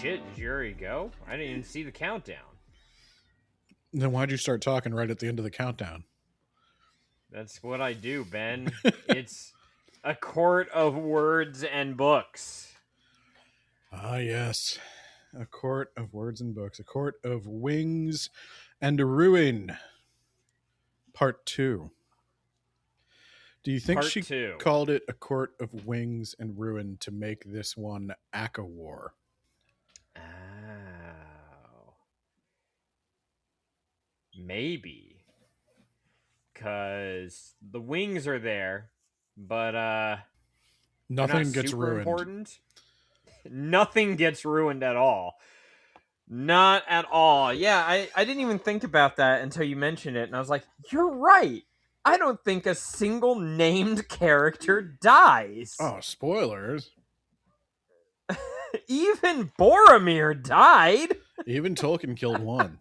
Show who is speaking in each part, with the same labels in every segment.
Speaker 1: shit, did you already go? I didn't even see the countdown.
Speaker 2: Then why'd you start talking right at the end of the countdown?
Speaker 1: That's what I do, Ben. It's a court of words and books.
Speaker 2: Ah, yes. A court of words and books. A court of wings and ruin. Part 2. Do you think
Speaker 1: Part
Speaker 2: she
Speaker 1: 2.
Speaker 2: called it a court of wings and ruin to make this one Aka War?
Speaker 1: Oh. Maybe. Because the wings are there, but
Speaker 2: Nothing gets
Speaker 1: super
Speaker 2: ruined.
Speaker 1: Important. Nothing gets ruined at all. Not at all. Yeah, I didn't even think about that until you mentioned it, and I was like, you're right. I don't think a single named character dies.
Speaker 2: Oh, spoilers.
Speaker 1: Even Boromir died.
Speaker 2: Even Tolkien killed one.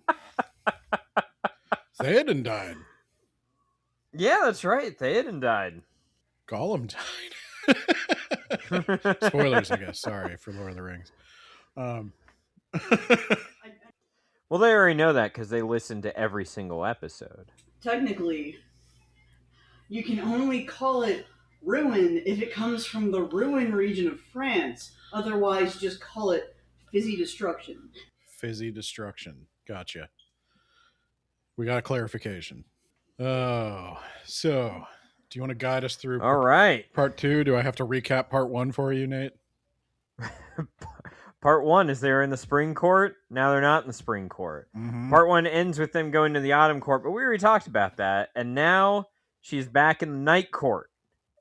Speaker 2: Theoden died.
Speaker 1: Yeah, that's right. Theoden died.
Speaker 2: Gollum died. Spoilers, I guess. Sorry for Lord of the Rings.
Speaker 1: Well, they already know that because they listen to every single episode.
Speaker 3: Technically, you can only call it ruin if it comes from the Rouen region of France. Otherwise, just call it fizzy destruction.
Speaker 2: Fizzy destruction. Gotcha. We got a clarification. Oh, so do you want to guide us through
Speaker 1: All right.
Speaker 2: part 2? Do I have to recap part 1 for you, Nate?
Speaker 1: Part 1 is they're in the spring court. Now they're not in the spring court.
Speaker 2: Mm-hmm.
Speaker 1: Part 1 ends with them going to the autumn court, but we already talked about that. And now she's back in the night court.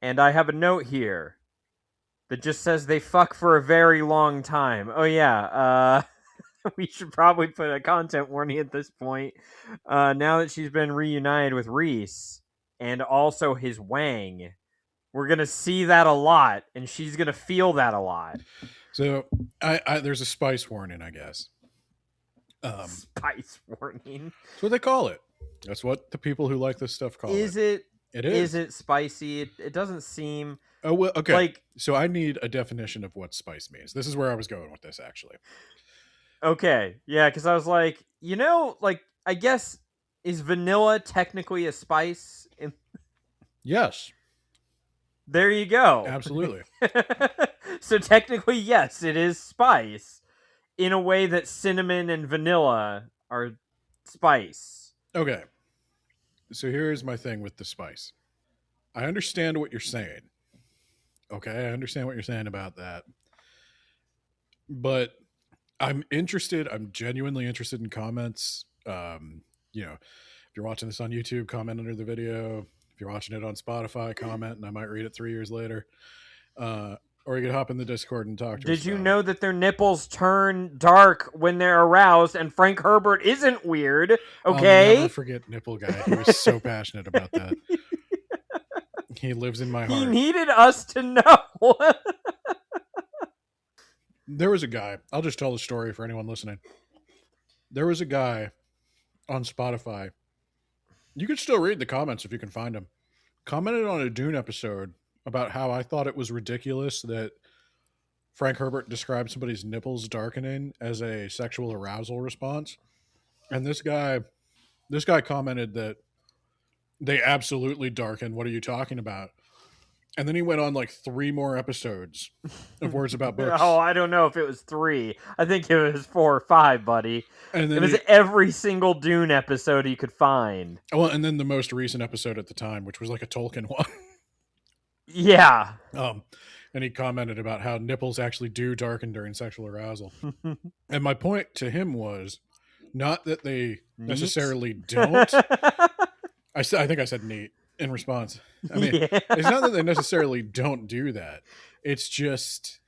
Speaker 1: And I have a note here that just says they fuck for a very long time. Oh, yeah. We should probably put a content warning at this point. Now that she's been reunited with Rhys and also his Wang, we're going to see that a lot, and she's going to feel that a lot.
Speaker 2: So there's a spice warning, I guess.
Speaker 1: Spice warning.
Speaker 2: That's what they call it. That's what the people who like this stuff call it.
Speaker 1: Is it?
Speaker 2: It is.
Speaker 1: Is it spicy? It doesn't seem...
Speaker 2: Oh, well, okay.
Speaker 1: Like,
Speaker 2: so I need a definition of what spice means. This is where I was going with this, actually.
Speaker 1: Okay, yeah, because I was like, I guess, is vanilla technically a spice?
Speaker 2: Yes.
Speaker 1: There you go.
Speaker 2: Absolutely.
Speaker 1: So technically, yes, it is spice in a way that cinnamon and vanilla are spice.
Speaker 2: Okay. So here's my thing with the spice. I understand what you're saying. Okay, I understand what you're saying about that. But I'm genuinely interested in comments. If you're watching this on YouTube, comment under the video. If you're watching it on Spotify, comment, and I might read it 3 years later. Or you could hop in the Discord and talk to us.
Speaker 1: Did you know that their nipples turn dark when they're aroused, and Frank Herbert isn't weird? Okay?
Speaker 2: I'll never forget Nipple Guy. He was so passionate about that. He lives in my heart.
Speaker 1: He needed us to know.
Speaker 2: There was a guy. I'll just tell the story for anyone listening. There was a guy on Spotify. You can still read the comments if you can find them. Commented on a Dune episode about how I thought it was ridiculous that Frank Herbert described somebody's nipples darkening as a sexual arousal response. And this guy commented that they absolutely darken. What are you talking about? And then he went on like 3 more episodes of Words About Books.
Speaker 1: Oh, I don't know if it was 3. I think it was 4 or 5, buddy.
Speaker 2: And then
Speaker 1: it was every single Dune episode you could find.
Speaker 2: Well, and then the most recent episode at the time, which was like a Tolkien one.
Speaker 1: Yeah.
Speaker 2: And he commented about how nipples actually do darken during sexual arousal. And my point to him was not that they necessarily don't. I think I said neat in response. I mean, It's not that they necessarily don't do that. It's just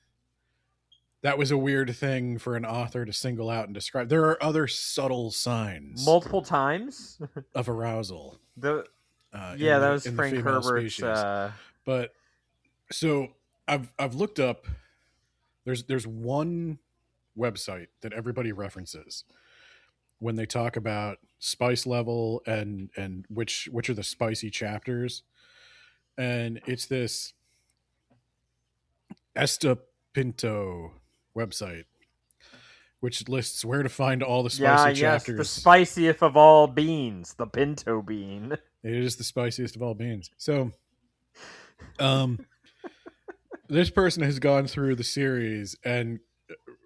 Speaker 2: that was a weird thing for an author to single out and describe. There are other subtle signs.
Speaker 1: Multiple times?
Speaker 2: Of arousal.
Speaker 1: That was Frank Herbert's...
Speaker 2: But, so, I've looked up... There's one website that everybody references when they talk about spice level and which are the spicy chapters. And it's this Esta Pinto website. which lists where to find all the
Speaker 1: Yeah,
Speaker 2: spicy
Speaker 1: yes, the
Speaker 2: chapters.
Speaker 1: spiciest of all beans, the pinto bean.
Speaker 2: It is the spiciest of all beans. So, this person has gone through the series and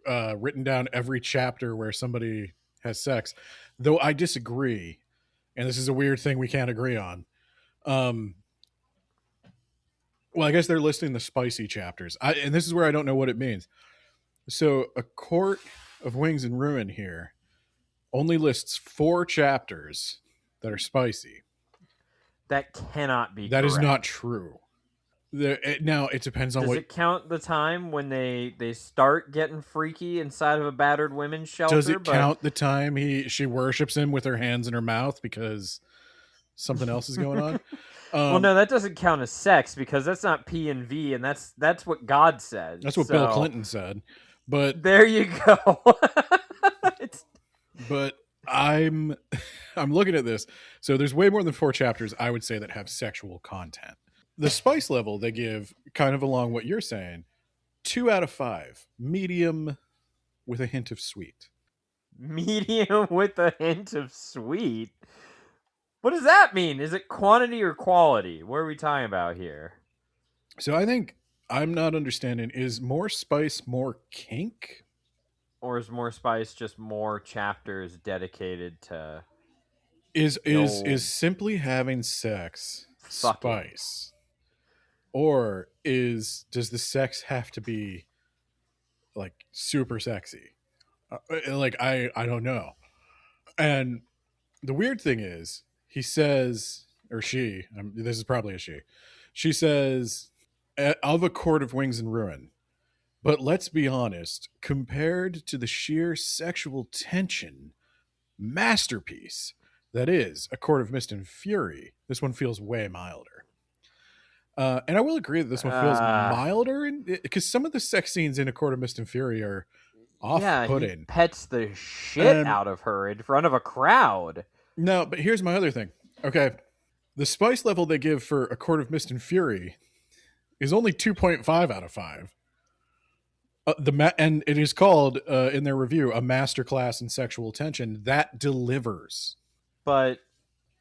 Speaker 2: written down every chapter where somebody has sex, though I disagree, and this is a weird thing we can't agree on. Well, I guess they're listing the spicy chapters, and this is where I don't know what it means. So, A Court of Wings and Ruin here only lists 4 chapters that are spicy.
Speaker 1: That cannot be
Speaker 2: That
Speaker 1: correct.
Speaker 2: is not true. Now, it depends on
Speaker 1: Does
Speaker 2: what...
Speaker 1: it count the time when they start getting freaky inside of a battered women's shelter?
Speaker 2: Does it count the time she worships him with her hands in her mouth because something else is going on?
Speaker 1: Well, no, that doesn't count as sex because that's not P and V, and that's what God said.
Speaker 2: That's what Bill Clinton said. But
Speaker 1: there you go.
Speaker 2: But I'm looking at this. So there's way more than 4 chapters, I would say, that have sexual content. The spice level they give, kind of along what you're saying, 2 out of 5. Medium with a hint of sweet.
Speaker 1: Medium with a hint of sweet? What does that mean? Is it quantity or quality? What are we talking about here?
Speaker 2: So I think I'm not understanding, is more spice more kink?
Speaker 1: Or is more spice just more chapters dedicated to...
Speaker 2: Is simply having sex
Speaker 1: fucking
Speaker 2: spice? Or does the sex have to be like super sexy? Like I don't know. And the weird thing is, he says, or she, this is probably a she says, of A Court of Wings and Ruin. But let's be honest, compared to the sheer sexual tension masterpiece that is A Court of Mist and Fury, this one feels way milder. And I will agree that this one feels milder, because some of the sex scenes in A Court of Mist and Fury are off-putting.
Speaker 1: Yeah, he pets the shit out of her in front of a crowd.
Speaker 2: No, but here's my other thing. Okay, the spice level they give for A Court of Mist and Fury is only 2.5 out of 5. And it is called, in their review, a masterclass in sexual tension that delivers.
Speaker 1: But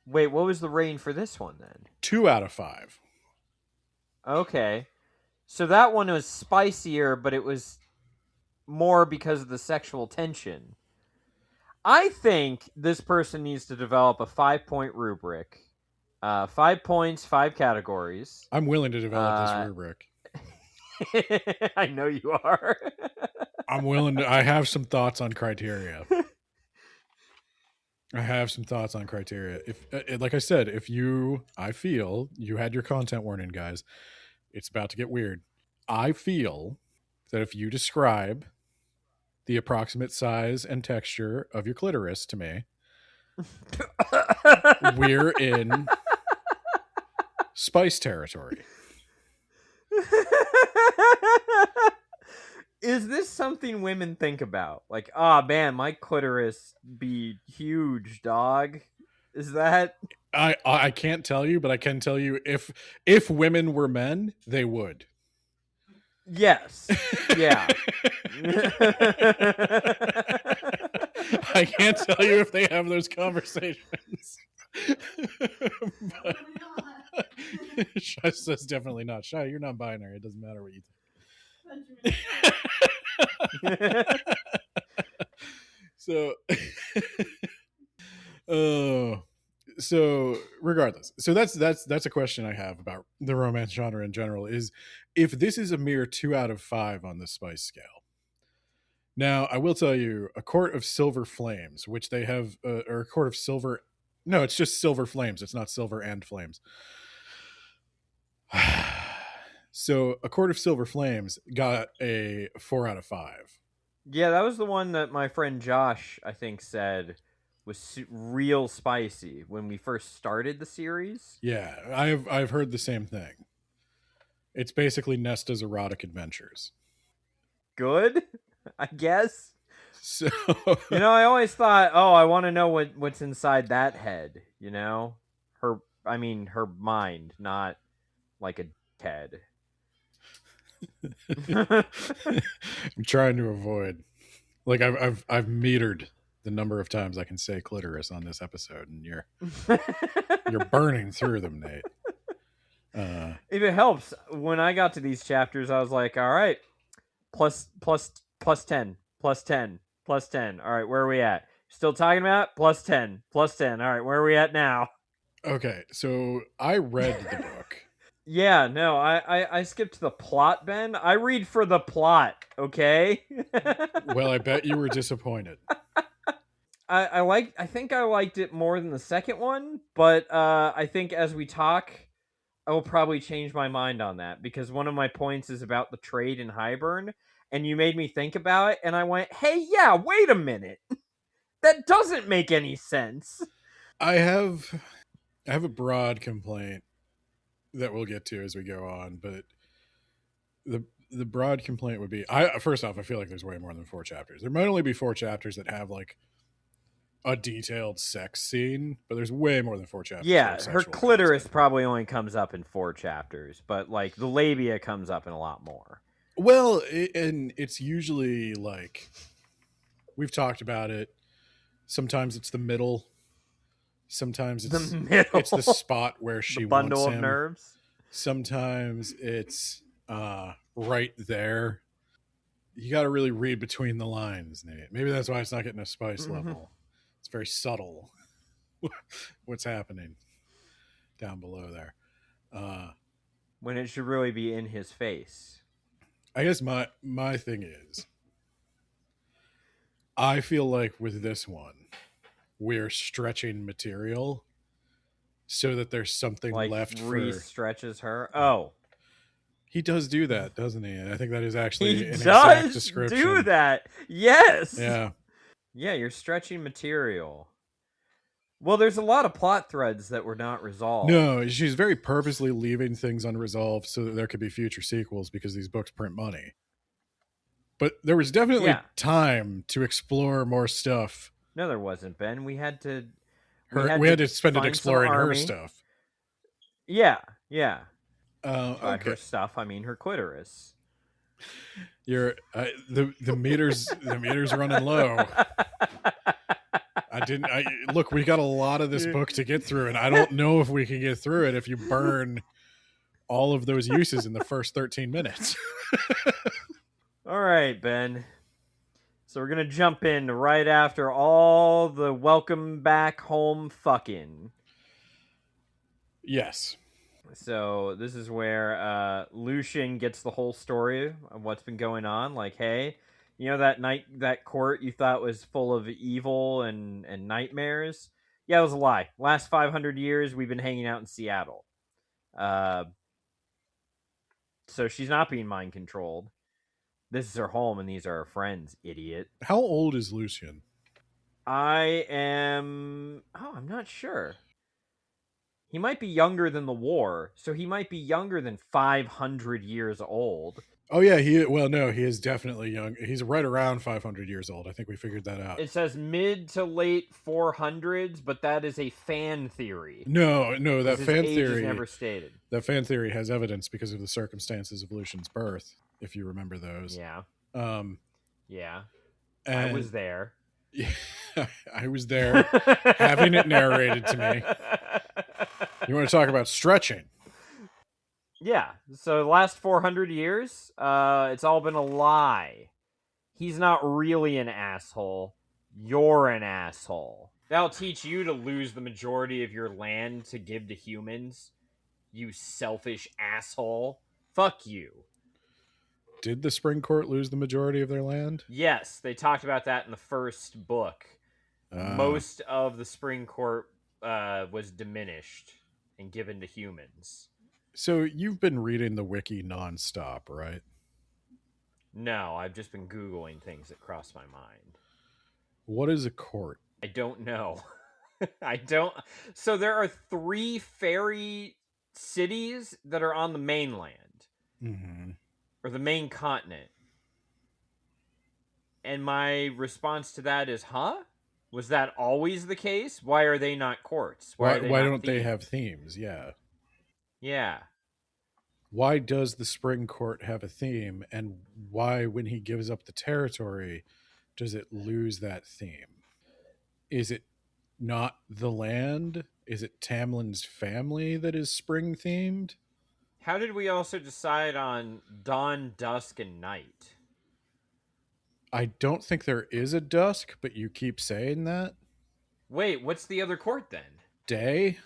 Speaker 1: wait, what was the rating for this one then?
Speaker 2: 2 out of 5.
Speaker 1: Okay, so that one was spicier, but it was more because of the sexual tension. I think this person needs to develop a 5-point rubric. 5 points, 5 categories.
Speaker 2: I'm willing to develop this rubric.
Speaker 1: I know you are.
Speaker 2: I'm willing to. I have some thoughts on criteria. If, like I said, I feel you had your content warning, guys. It's about to get weird. I feel that if you describe the approximate size and texture of your clitoris to me, we're in spice territory.
Speaker 1: Is this something women think about? Like, oh man, my clitoris be huge, dog. Is that...
Speaker 2: I can't tell you, but I can tell you if women were men, they would.
Speaker 1: Yes. Yeah.
Speaker 2: I can't tell you if they have those conversations. But Shy says definitely not. Shy, you're not binary. It doesn't matter what you think. So regardless, so that's a question I have about the romance genre in general, is if this is a mere 2 out of 5 on the spice scale. Now, I will tell you, A Court of Silver Flames, which they have, or A Court of Silver, no, it's just Silver Flames. It's not Silver and Flames. So A Court of Silver Flames got a 4 out of 5.
Speaker 1: Yeah, that was the one that my friend Josh, I think, said was real spicy when we first started the series.
Speaker 2: Yeah, I've heard the same thing. It's basically Nesta's erotic adventures.
Speaker 1: Good, I guess.
Speaker 2: So
Speaker 1: I always thought, I want to know what's inside that head. Her mind, not like a head.
Speaker 2: I'm trying to avoid Like I've metered the number of times I can say clitoris on this episode, and you're burning through them, Nate.
Speaker 1: If it helps, when I got to these chapters, I was like, all right, plus 10, plus 10, plus 10. All right, where are we at? Still talking about plus 10, plus 10. All right, where are we at now?
Speaker 2: Okay, so I read the book.
Speaker 1: Yeah, no, I skipped to the plot, Ben. I read for the plot, okay?
Speaker 2: Well, I bet you were disappointed.
Speaker 1: I think I liked it more than the second one, but I think as we talk, I will probably change my mind on that, because one of my points is about the trade in Hybern, and you made me think about it, and I went, hey, yeah, wait a minute. That doesn't make any sense.
Speaker 2: I have a broad complaint that we'll get to as we go on, but the broad complaint would be, first off, I feel like there's way more than 4 chapters. There might only be 4 chapters that have like a detailed sex scene, but there's way more than 4 chapters.
Speaker 1: Yeah, her clitoris probably only comes up in 4 chapters, but like the labia comes up in a lot more.
Speaker 2: Well, and it's usually like, we've talked about it. Sometimes it's the middle. Sometimes it's
Speaker 1: the middle.
Speaker 2: It's the spot where she
Speaker 1: the bundle
Speaker 2: wants him.
Speaker 1: of nerves.
Speaker 2: Sometimes it's right there. You got to really read between the lines, Nate. Maybe that's why it's not getting a spice level. It's very subtle what's happening down below there.
Speaker 1: When it should really be in his face.
Speaker 2: I guess my thing is, I feel like with this one, we're stretching material so that there's something
Speaker 1: like
Speaker 2: left
Speaker 1: Reese stretches her. Oh.
Speaker 2: He does do that, doesn't he? And I think that is actually an
Speaker 1: exact
Speaker 2: description.
Speaker 1: He does do that. Yes.
Speaker 2: Yeah.
Speaker 1: Yeah, you're stretching material. Well, there's a lot of plot threads that were not resolved.
Speaker 2: No, she's very purposely leaving things unresolved so that there could be future sequels, because these books print money. But there was definitely time to explore more stuff.
Speaker 1: No, there wasn't, Ben. We had to
Speaker 2: spend it exploring her stuff.
Speaker 1: Yeah.
Speaker 2: Okay.
Speaker 1: Her stuff, I mean her clitoris.
Speaker 2: You're the meters running low. Look, we got a lot of this book to get through, and I don't know if we can get through it if you burn all of those uses in the first 13 minutes.
Speaker 1: All right, Ben. So we're going to jump in right after all the welcome back home fucking.
Speaker 2: Yes.
Speaker 1: So this is where Lucian gets the whole story of what's been going on. Like, hey, you know that court you thought was full of evil and nightmares? Yeah, it was a lie. Last 500 years, we've been hanging out in Seattle. So she's not being mind controlled. This is her home, and these are her friends, idiot.
Speaker 2: How old is Lucian? I'm
Speaker 1: not sure. He might be younger than the war, so he might be younger than 500 years old.
Speaker 2: Oh, yeah, he is definitely young. He's right around 500 years old. I think we figured that out.
Speaker 1: It says mid to late 400s, but that is a fan theory.
Speaker 2: No, that fan theory
Speaker 1: is never stated.
Speaker 2: That fan theory has evidence because of the circumstances of Lucian's birth, if you remember those.
Speaker 1: Yeah.
Speaker 2: Yeah.
Speaker 1: I was there.
Speaker 2: Yeah, I was there, having it narrated to me. You want to talk about stretching?
Speaker 1: Yeah. So the last 400 years, it's all been a lie. He's not really an asshole. You're an asshole. That'll teach you to lose the majority of your land to give to humans. You selfish asshole. Fuck you.
Speaker 2: Did the Spring Court lose the majority of their land?
Speaker 1: Yes, they talked about that in the first book. Most of the Spring Court was diminished and given to humans.
Speaker 2: So you've been reading the wiki nonstop, right?
Speaker 1: No, I've just been Googling things that cross my mind.
Speaker 2: What is a court?
Speaker 1: I don't know. I don't. So there are 3 fairy cities that are on the mainland.
Speaker 2: Mm-hmm.
Speaker 1: Or the main continent. And my response to that is, huh? Was that always the case? Why are they not courts?
Speaker 2: Why don't they have themes? Yeah.
Speaker 1: Yeah.
Speaker 2: Why does the Spring Court have a theme? And why, when he gives up the territory, does it lose that theme? Is it not the land? Is it Tamlin's family that is spring themed?
Speaker 1: How did we also decide on dawn, dusk, and night?
Speaker 2: I don't think there is a dusk, but you keep saying that.
Speaker 1: Wait, what's the other court then?
Speaker 2: Day?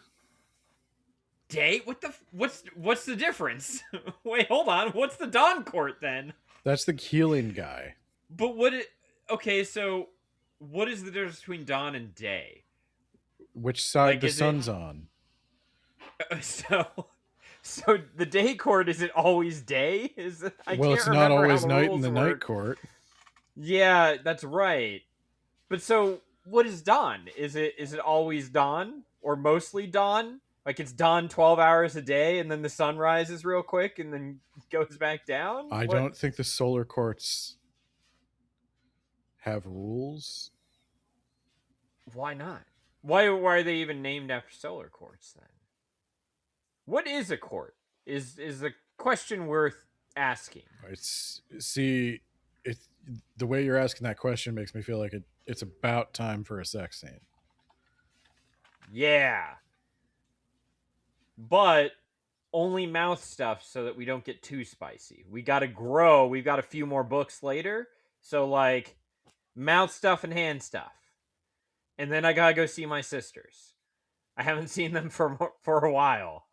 Speaker 1: Day? What's the difference? Wait, hold on. What's the dawn court then?
Speaker 2: That's the healing guy.
Speaker 1: But okay, so what is the difference between dawn and day?
Speaker 2: Which side
Speaker 1: Like,
Speaker 2: the
Speaker 1: is it-
Speaker 2: sun's on?
Speaker 1: So the day court, is it always day?
Speaker 2: Well, it's not always night in the night court.
Speaker 1: Yeah, that's right. But so what is dawn? Is it always dawn or mostly dawn? Like it's dawn 12 hours a day and then the sun rises real quick and then goes back down?
Speaker 2: I don't think the solar courts have rules.
Speaker 1: Why not? Why are they even named after solar courts then? What is a court? Is a question worth asking.
Speaker 2: The way you're asking that question makes me feel like it's about time for a sex scene.
Speaker 1: Yeah. But only mouth stuff so that we don't get too spicy. We got to grow. We've got a few more books later. So like mouth stuff and hand stuff. And then I got to go see my sisters. I haven't seen them for a while.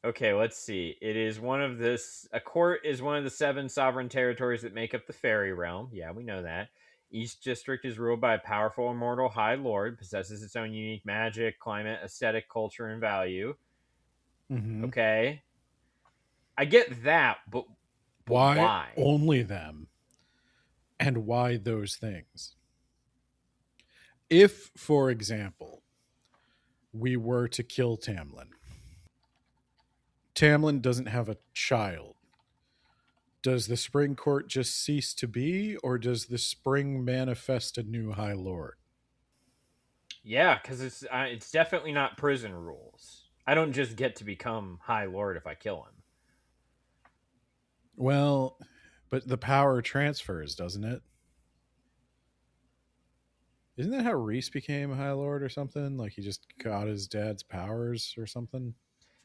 Speaker 1: Okay, let's see. A court is one of the 7 sovereign territories that make up the fairy realm. Yeah, we know that. Each district is ruled by a powerful immortal high lord, possesses its own unique magic, climate, aesthetic, culture, and value.
Speaker 2: Mm-hmm.
Speaker 1: Okay. I get that, but why?
Speaker 2: Only them? And why those things? If, for example, we were to kill Tamlin, Tamlin doesn't have a child. Does the Spring Court just cease to be, or does the Spring manifest a new High Lord?
Speaker 1: Yeah, because it's definitely not prison rules. I don't just get to become High Lord if I kill him.
Speaker 2: Well, but the power transfers, doesn't it? Isn't that how Rhys became High Lord or something? Like he just got his dad's powers or something?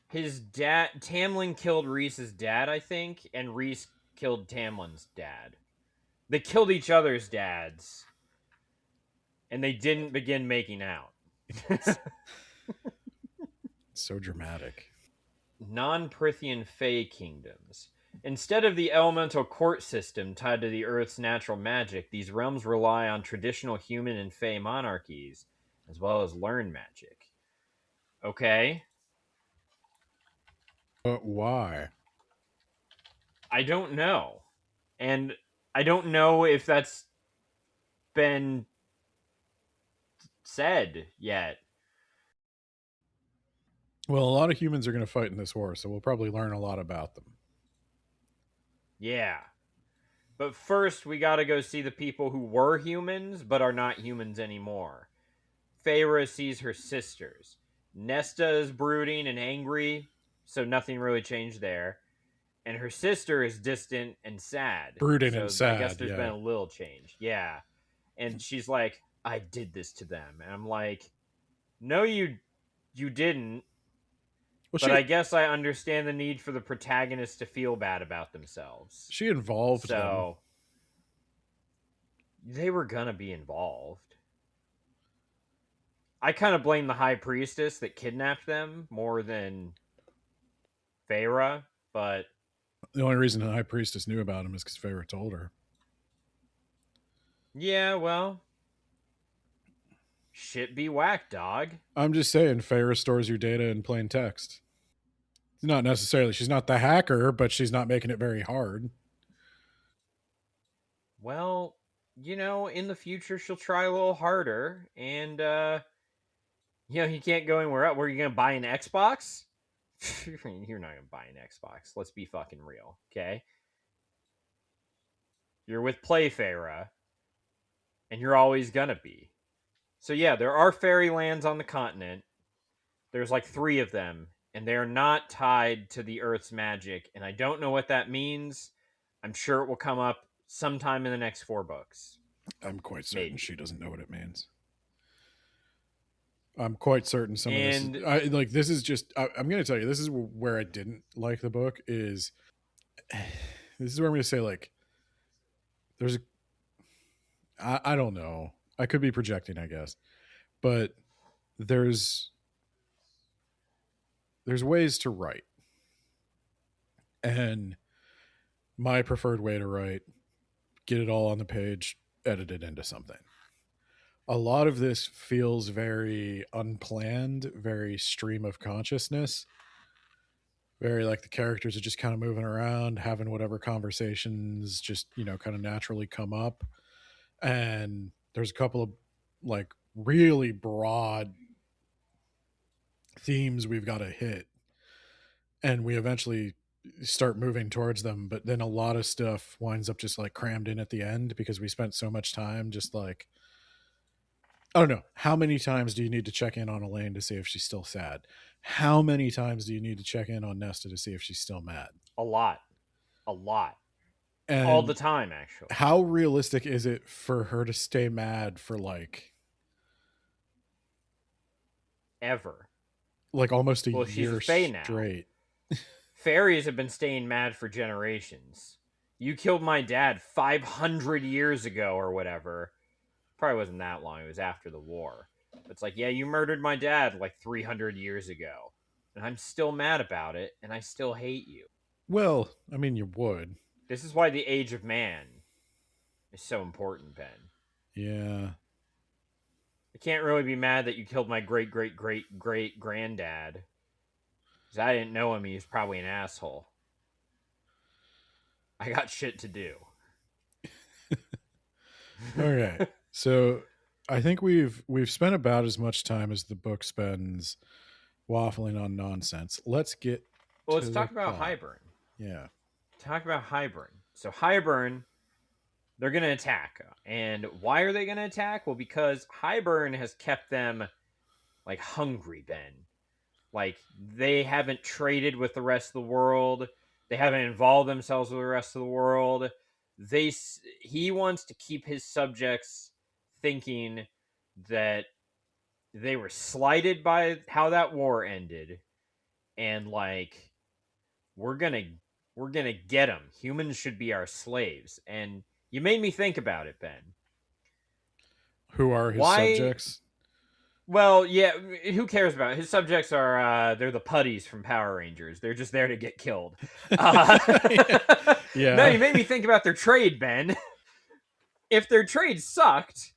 Speaker 1: His dad, Tamlin killed Rhys's dad, I think, and Rhys killed Tamlin's dad. They killed each other's dads, and they didn't begin making out.
Speaker 2: So dramatic.
Speaker 1: Non-Prithian Fey kingdoms. Instead of the elemental court system tied to the Earth's natural magic, these realms rely on traditional human and Fey monarchies, as well as learned magic. Okay.
Speaker 2: But why?
Speaker 1: I don't know. And I don't know if that's been said yet.
Speaker 2: Well, a lot of humans are going to fight in this war, so we'll probably learn a lot about them.
Speaker 1: Yeah. But first, we gotta go see the people who were humans, but are not humans anymore. Feyre sees her sisters. Nesta is brooding and angry, so nothing really changed there. And her sister is distant and sad.
Speaker 2: Brooding and sad,
Speaker 1: I guess there's
Speaker 2: yeah.
Speaker 1: been a little change. Yeah. And she's like, I did this to them. And I'm like, no, you didn't.
Speaker 2: Well,
Speaker 1: But I guess I understand the need for the protagonist to feel bad about themselves.
Speaker 2: She involved them.
Speaker 1: So they were gonna be involved. I kind of blame the High Priestess that kidnapped them more than Feyre, but
Speaker 2: The only reason the High Priestess knew about him is because Feyre told her.
Speaker 1: yeah, well, shit be whack, dog.
Speaker 2: I'm just saying, Feyre stores your data in plain text. Not necessarily. She's not the hacker, but she's not making it very hard.
Speaker 1: Well, in the future she'll try a little harder, and you can't go anywhere else. Were you gonna buy an Xbox? You're not gonna buy an Xbox. Let's be fucking real, okay? You're with Playfera, and you're always gonna be. So yeah, there are fairy lands on the continent. There's like 3 of them, and they're not tied to the Earth's magic, and I don't know what that means. I'm sure it will come up sometime in the next 4 books.
Speaker 2: I'm quite certain
Speaker 1: Maybe.
Speaker 2: she doesn't know what it means. I'm quite certain some
Speaker 1: And
Speaker 2: of this. This is just. I'm going to tell you. This is where I didn't like the book. Is this is where I'm going to say like, there's a. I don't know. I could be projecting, I guess, but there's ways to write, and my preferred way to write, get it all on the page, edit it into something. A lot of this feels very unplanned, very stream of consciousness, very like the characters are just kind of moving around, having whatever conversations just, kind of naturally come up. And there's a couple of like really broad themes we've got to hit. And we eventually start moving towards them. But then a lot of stuff winds up just like crammed in at the end because we spent so much time just like, I don't know. How many times do you need to check in on Elaine to see if she's still sad? How many times do you need to check in on Nesta to see if she's still mad?
Speaker 1: a lot.
Speaker 2: And
Speaker 1: All the time, actually.
Speaker 2: how realistic is it for her to stay mad for like
Speaker 1: Ever.
Speaker 2: like almost a
Speaker 1: Well, she's
Speaker 2: year
Speaker 1: a Fae now.
Speaker 2: straight?
Speaker 1: Fairies have been staying mad for generations. You killed my dad 500 years ago or whatever. Probably wasn't that long. It was after the war. It's like, yeah, you murdered my dad like 300 years ago. And I'm still mad about it, and I still hate you.
Speaker 2: Well, I mean, you would.
Speaker 1: This is why the age of man is so important, Ben.
Speaker 2: Yeah.
Speaker 1: I can't really be mad that you killed my great-great-great-great-granddad. Because I didn't know him, he was probably an asshole. I got shit to do.
Speaker 2: Okay. So I think we've spent about as much time as the book spends waffling on nonsense. Let's
Speaker 1: talk about Hybern.
Speaker 2: Yeah.
Speaker 1: Talk about Hybern. So Hybern, they're going to attack. And why are they going to attack? Well, because Hybern has kept them like hungry, Ben. Like they haven't traded with the rest of the world. They haven't involved themselves with the rest of the world. He wants to keep his subjects thinking that they were slighted by how that war ended, and like we're gonna get them. Humans should be our slaves. And you made me think about it, Ben.
Speaker 2: Who are his subjects?
Speaker 1: Well, yeah, who cares about it? His subjects are they're the putties from Power Rangers. They're just there to get killed.
Speaker 2: Yeah.
Speaker 1: No, you made me think about their trade, Ben. If their trade sucked,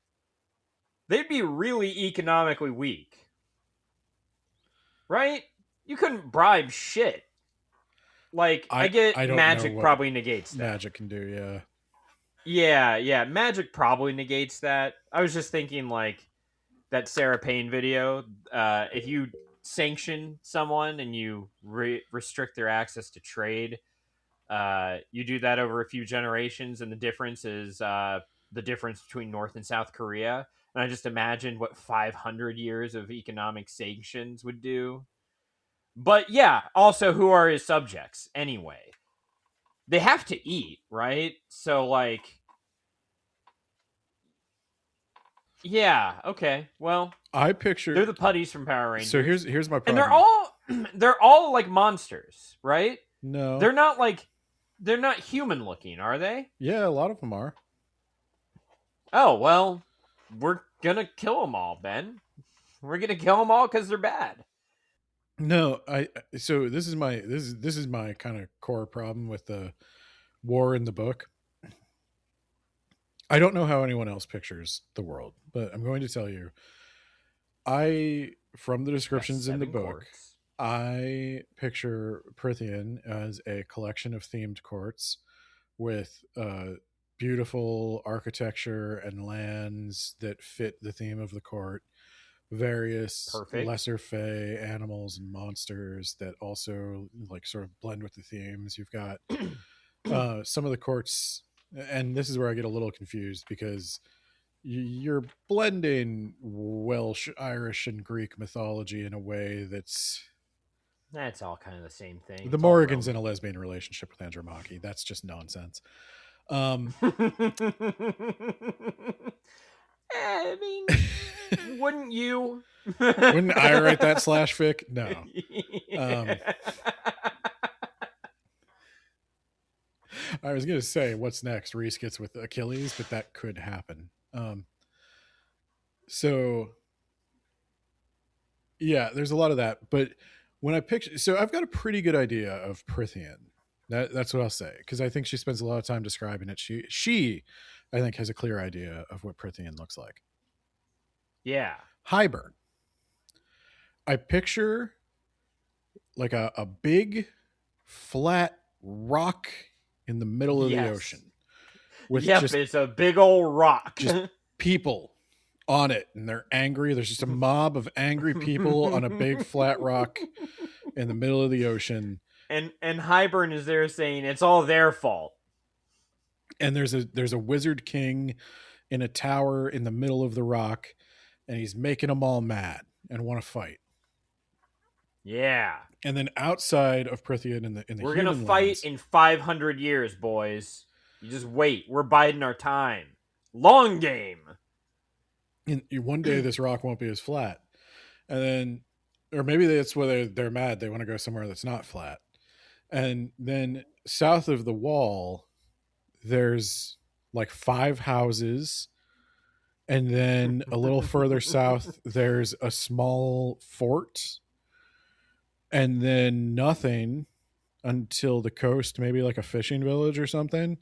Speaker 1: they'd be really economically weak. Right? You couldn't bribe shit. Like, I get magic probably negates that.
Speaker 2: Magic can do,
Speaker 1: yeah. Yeah, magic probably negates that. I was just thinking, like, that Sarah Payne video, if you sanction someone and you restrict their access to trade, you do that over a few generations, and the difference is the difference between North and South Korea. And I just imagined what 500 years of economic sanctions would do. But yeah, also, who are his subjects anyway? They have to eat, right? So, like, yeah, okay. Well,
Speaker 2: I picture
Speaker 1: they're the putties from Power Rangers.
Speaker 2: So here's my problem.
Speaker 1: And they're all like monsters, right?
Speaker 2: No.
Speaker 1: They're not human looking, are they?
Speaker 2: Yeah, a lot of them are.
Speaker 1: Oh, well, we're going to kill them all, Ben. We're going to kill them all cuz they're bad.
Speaker 2: No, so this is my kind of core problem with the war in the book. I don't know how anyone else pictures the world, but I'm going to tell you. From the descriptions in the book,
Speaker 1: courts.
Speaker 2: I picture Prithian as a collection of themed courts with beautiful architecture and lands that fit the theme of the court. Various lesser fae animals and monsters that also like sort of blend with the themes. You've got some of the courts, and this is where I get a little confused because you're blending Welsh, Irish, and Greek mythology in a way that's
Speaker 1: all kind of the same thing.
Speaker 2: The Morrigan's in a lesbian relationship with Andromachy. That's just nonsense.
Speaker 1: I mean, wouldn't you?
Speaker 2: Wouldn't I write that slash fic? No. I was gonna say what's next. Reese gets with Achilles, but that could happen. So yeah, there's a lot of that. But when I picture, so I've got a pretty good idea of Prithian. That's what I'll say, because I think she spends a lot of time describing it. She, I think, has a clear idea of what Prithian looks like.
Speaker 1: Yeah.
Speaker 2: Hybern. I picture like a big flat rock in the middle of the
Speaker 1: Yes.
Speaker 2: ocean with
Speaker 1: Yep,
Speaker 2: just
Speaker 1: it's a big old rock.
Speaker 2: just people on it, and they're angry. There's just a mob of angry people on a big flat rock in the middle of the ocean.
Speaker 1: And Hybern is there saying it's all their fault.
Speaker 2: And there's a wizard king in a tower in the middle of the rock, and he's making them all mad and want to fight.
Speaker 1: Yeah.
Speaker 2: And then outside of Prithian in the
Speaker 1: we're gonna fight
Speaker 2: lands,
Speaker 1: in 500 years, boys. You just wait. We're biding our time. Long game.
Speaker 2: One day this rock won't be as flat, and then, or maybe that's where they're mad. They want to go somewhere that's not flat. And then south of the wall, there's like 5 houses, and then a little further south, there's a small fort, and then nothing until the coast, maybe like a fishing village or something.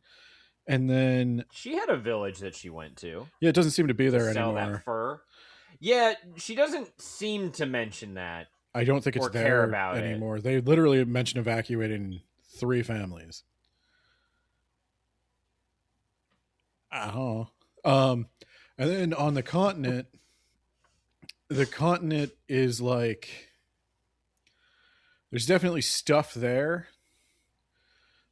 Speaker 2: And then
Speaker 1: she had a village that she went to.
Speaker 2: Yeah, it doesn't seem to be there
Speaker 1: sell
Speaker 2: anymore.
Speaker 1: That fur. Yeah, she doesn't seem to mention that.
Speaker 2: I don't think it's there anymore. They literally mention evacuating 3 families. And then on the continent is like, there's definitely stuff there.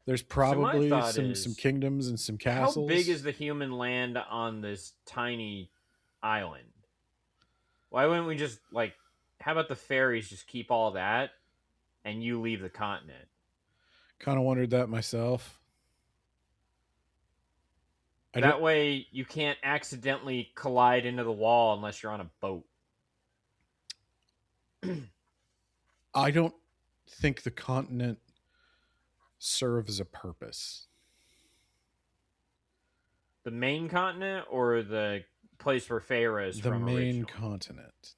Speaker 2: There's probably some kingdoms and some castles.
Speaker 1: How big is the human land on this tiny island? Why wouldn't we just, like, how about the fairies just keep all that and you leave the continent?
Speaker 2: Kind of wondered that myself.
Speaker 1: That way you can't accidentally collide into the wall unless you're on a boat.
Speaker 2: I don't think the continent serves a purpose.
Speaker 1: The main continent or the place where Feyre is from originally?
Speaker 2: The main continent.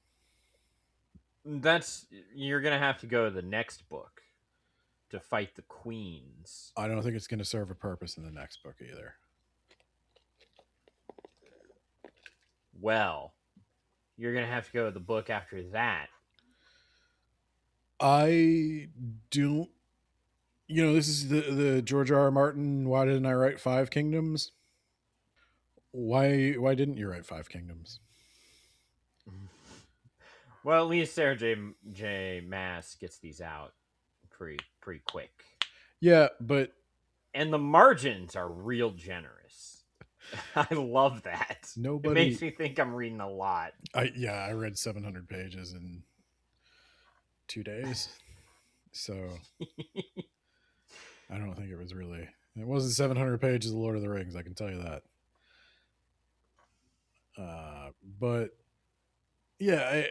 Speaker 1: You're going to have to go to the next book to fight the queens.
Speaker 2: I don't think it's going to serve a purpose in the next book either.
Speaker 1: Well, you're going to have to go to the book after that.
Speaker 2: I don't... this is the George R. R. Martin, why didn't I write 5 Kingdoms? Why didn't you write 5 Kingdoms?
Speaker 1: Well, at least Sarah J. Maas gets these out pretty quick.
Speaker 2: Yeah, but...
Speaker 1: And the margins are real generous. I love that. It makes me think I'm reading a lot.
Speaker 2: I read 700 pages in 2 days. So I don't think it was really... It wasn't 700 pages of Lord of the Rings, I can tell you that. But yeah,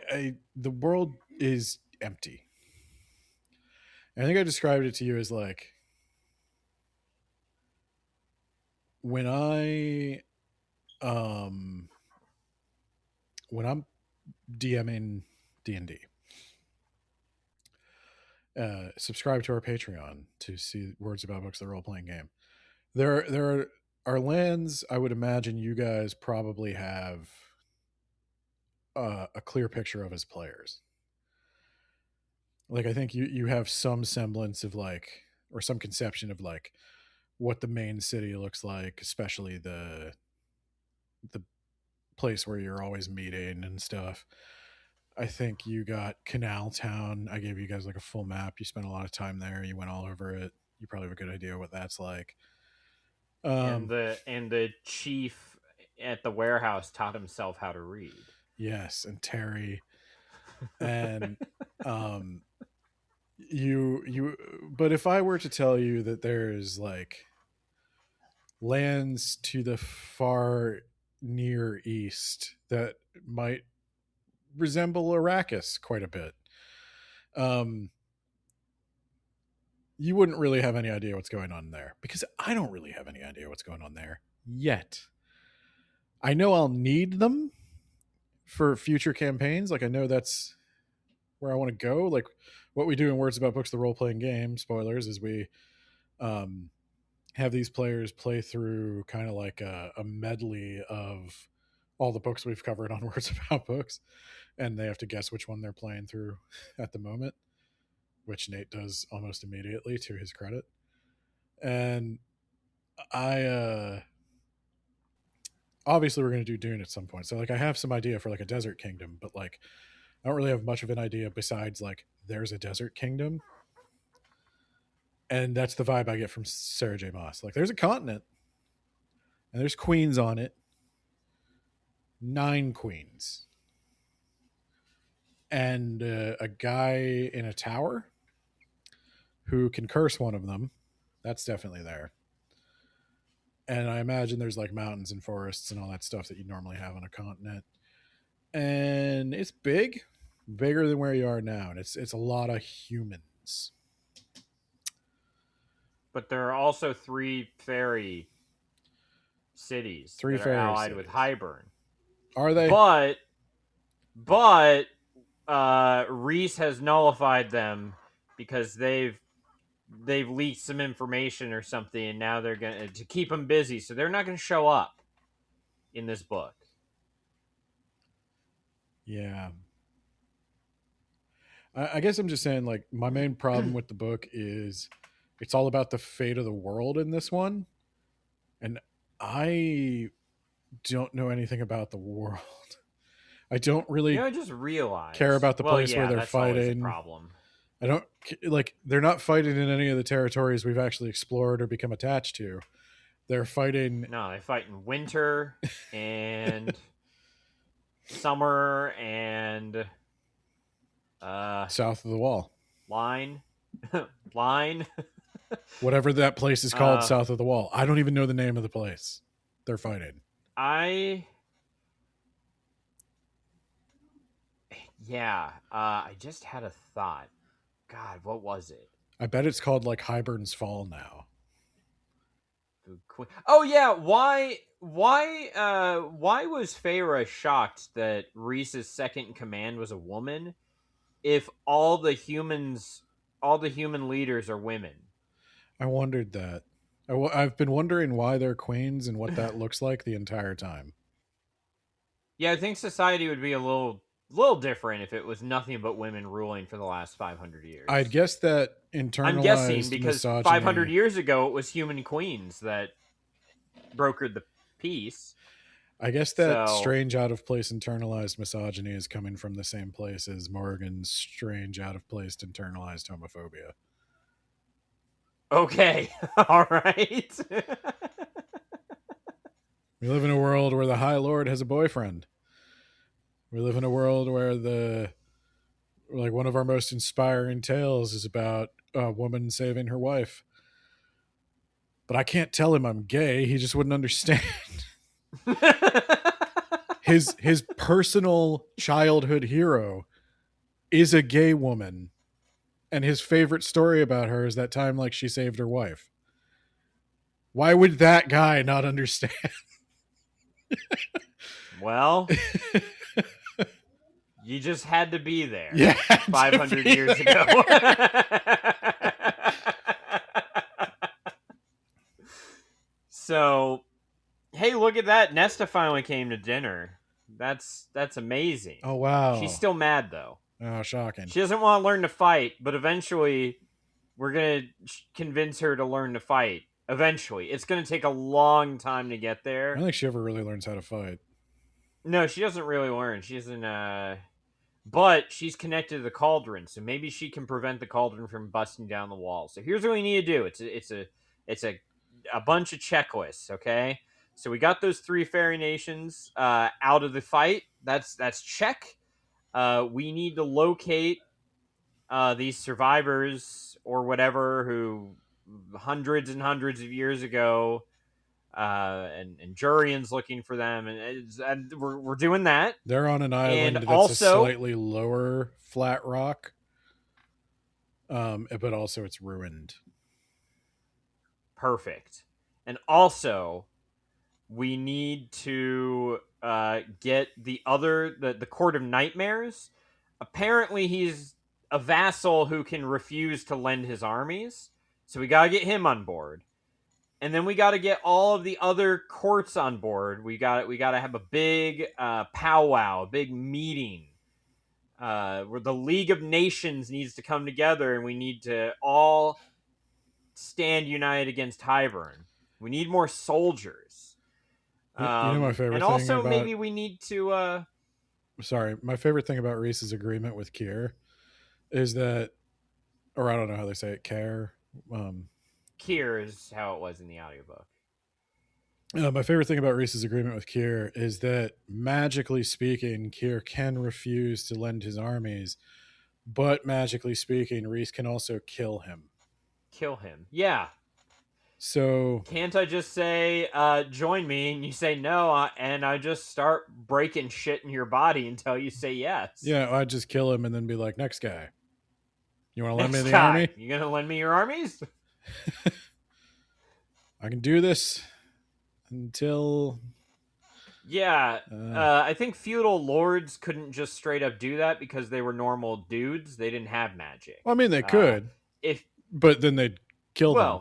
Speaker 2: the world is empty. I think I described it to you as like, when I'm DMing D&D, subscribe to our Patreon to see Words About Books, the role-playing game. There are lands I would imagine you guys probably have a clear picture of as players. Like, I think you have some semblance of like, or some conception of like what the main city looks like, especially the place where you're always meeting and stuff. I think you got Canal Town. I gave you guys like a full map. You spent a lot of time there. You went all over it. You probably have a good idea what that's like.
Speaker 1: And the chief at the warehouse taught himself how to read.
Speaker 2: Yes, and Terry. And but if I were to tell you that there's like lands to the far near east that might resemble Arrakis quite a bit. You wouldn't really have any idea what's going on there, because I don't really have any idea what's going on there yet. I know I'll need them for future campaigns. Like, I know that's where I want to go. Like, what we do in Words About Books, the role-playing game, spoilers, is we have these players play through kind of like a medley of all the books we've covered on Words About Books, and they have to guess which one they're playing through at the moment, which Nate does almost immediately, to his credit. And I obviously we're going to do Dune at some point, so like I have some idea for like a desert kingdom, but like I don't really have much of an idea besides like there's a desert kingdom, and that's the vibe I get from Sarah J. Maas. Like, there's a continent and there's queens on it, 9 queens, and a guy in a tower who can curse one of them. That's definitely there. And I imagine there's like mountains and forests and all that stuff that you normally have on a continent. And it's big, bigger than where you are now, and it's a lot of humans.
Speaker 1: But there are also 3 fairy cities
Speaker 2: 3
Speaker 1: that
Speaker 2: fairy
Speaker 1: are allied
Speaker 2: cities.
Speaker 1: with Hybern.
Speaker 2: Are they?
Speaker 1: But Reese has nullified them because they've leaked some information or something, and now they're going to keep them busy, so they're not going to show up in this book.
Speaker 2: Yeah. I guess I'm just saying, like, my main problem with the book is it's all about the fate of the world in this one. And I don't know anything about the world. I don't really
Speaker 1: I just realized
Speaker 2: care about the place where they're
Speaker 1: that's always a
Speaker 2: fighting.
Speaker 1: problem.
Speaker 2: I don't like, they're not fighting in any of the territories we've actually explored or become attached to. They're fighting.
Speaker 1: No, they fight in winter and summer and
Speaker 2: south of the wall.
Speaker 1: line.
Speaker 2: Whatever that place is called, south of the wall. I don't even know the name of the place they're fighting.
Speaker 1: I just had a thought. God, what was it?
Speaker 2: I bet it's called like Hybern's Fall now.
Speaker 1: Oh yeah, why was Feyre shocked that Reese's second in command was a woman if all the human leaders are women?
Speaker 2: I wondered that. I've been wondering why they're queens and what that looks like the entire time.
Speaker 1: Yeah, I think society would be a little different if it was nothing but women ruling for the last 500 years.
Speaker 2: I'd guess that internalized
Speaker 1: I'm guessing because
Speaker 2: misogyny,
Speaker 1: 500 years ago it was human queens that brokered the peace.
Speaker 2: I guess that strange out of place internalized misogyny is coming from the same place as Morgan's strange out of place internalized homophobia.
Speaker 1: Okay, all right.
Speaker 2: We live in a world where the High Lord has a boyfriend. We live in a world where one of our most inspiring tales is about a woman saving her wife. But I can't tell him I'm gay. He just wouldn't understand. His personal childhood hero is a gay woman. And his favorite story about her is that time like she saved her wife. Why would that guy not understand?
Speaker 1: Well, you just had to be there.
Speaker 2: Yeah,
Speaker 1: 500 years ago. So, hey, look at that. Nesta finally came to dinner. That's amazing.
Speaker 2: Oh, wow.
Speaker 1: She's still mad, though.
Speaker 2: Oh, shocking.
Speaker 1: She doesn't want to learn to fight, but eventually we're going to convince her to learn to fight. Eventually. It's going to take a long time to get there.
Speaker 2: I don't think she ever really learns how to fight.
Speaker 1: No, she doesn't really learn. She doesn't, but she's connected to the cauldron, so maybe she can prevent the cauldron from busting down the wall. So here's what we need to do. It's a bunch of checklists, okay? So we got those 3 fairy nations out of the fight. That's check. We need to locate these survivors or whatever who hundreds and hundreds of years ago and Jurian's looking for them, and we're doing that.
Speaker 2: They're on an island
Speaker 1: And
Speaker 2: that's
Speaker 1: also-
Speaker 2: a slightly lower flat rock, but also it's ruined.
Speaker 1: Perfect. And also, we need to get the Court of Nightmares. Apparently, he's a vassal who can refuse to lend his armies, so we gotta get him on board. And then we gotta get all of the other courts on board. We gotta have a big powwow, a big meeting, where the League of Nations needs to come together, and we need to all stand united against Hybern. We need more soldiers.
Speaker 2: You know my favorite
Speaker 1: and
Speaker 2: thing
Speaker 1: also
Speaker 2: about-
Speaker 1: maybe we need to
Speaker 2: Sorry, my favorite thing about Reese's agreement with Kier is that, or I don't know how they say it, Care.
Speaker 1: Kier is how it was in the audiobook.
Speaker 2: My favorite thing about Reese's agreement with Kier is that, magically speaking, Kier can refuse to lend his armies, but magically speaking, Reese can also kill him.
Speaker 1: Kill him. Yeah.
Speaker 2: So
Speaker 1: Can't I just say, join me, and you say no, and I just start breaking shit in your body until you say yes?
Speaker 2: yeah, I'd just kill him and then be like, next guy. You want to lend me
Speaker 1: Next
Speaker 2: the
Speaker 1: guy,
Speaker 2: army?
Speaker 1: you gonna lend me your armies?
Speaker 2: I can do this until...
Speaker 1: Yeah, I think feudal lords couldn't just straight up do that because they were normal dudes. They didn't have magic.
Speaker 2: Well, I mean, they could, but then they'd kill them.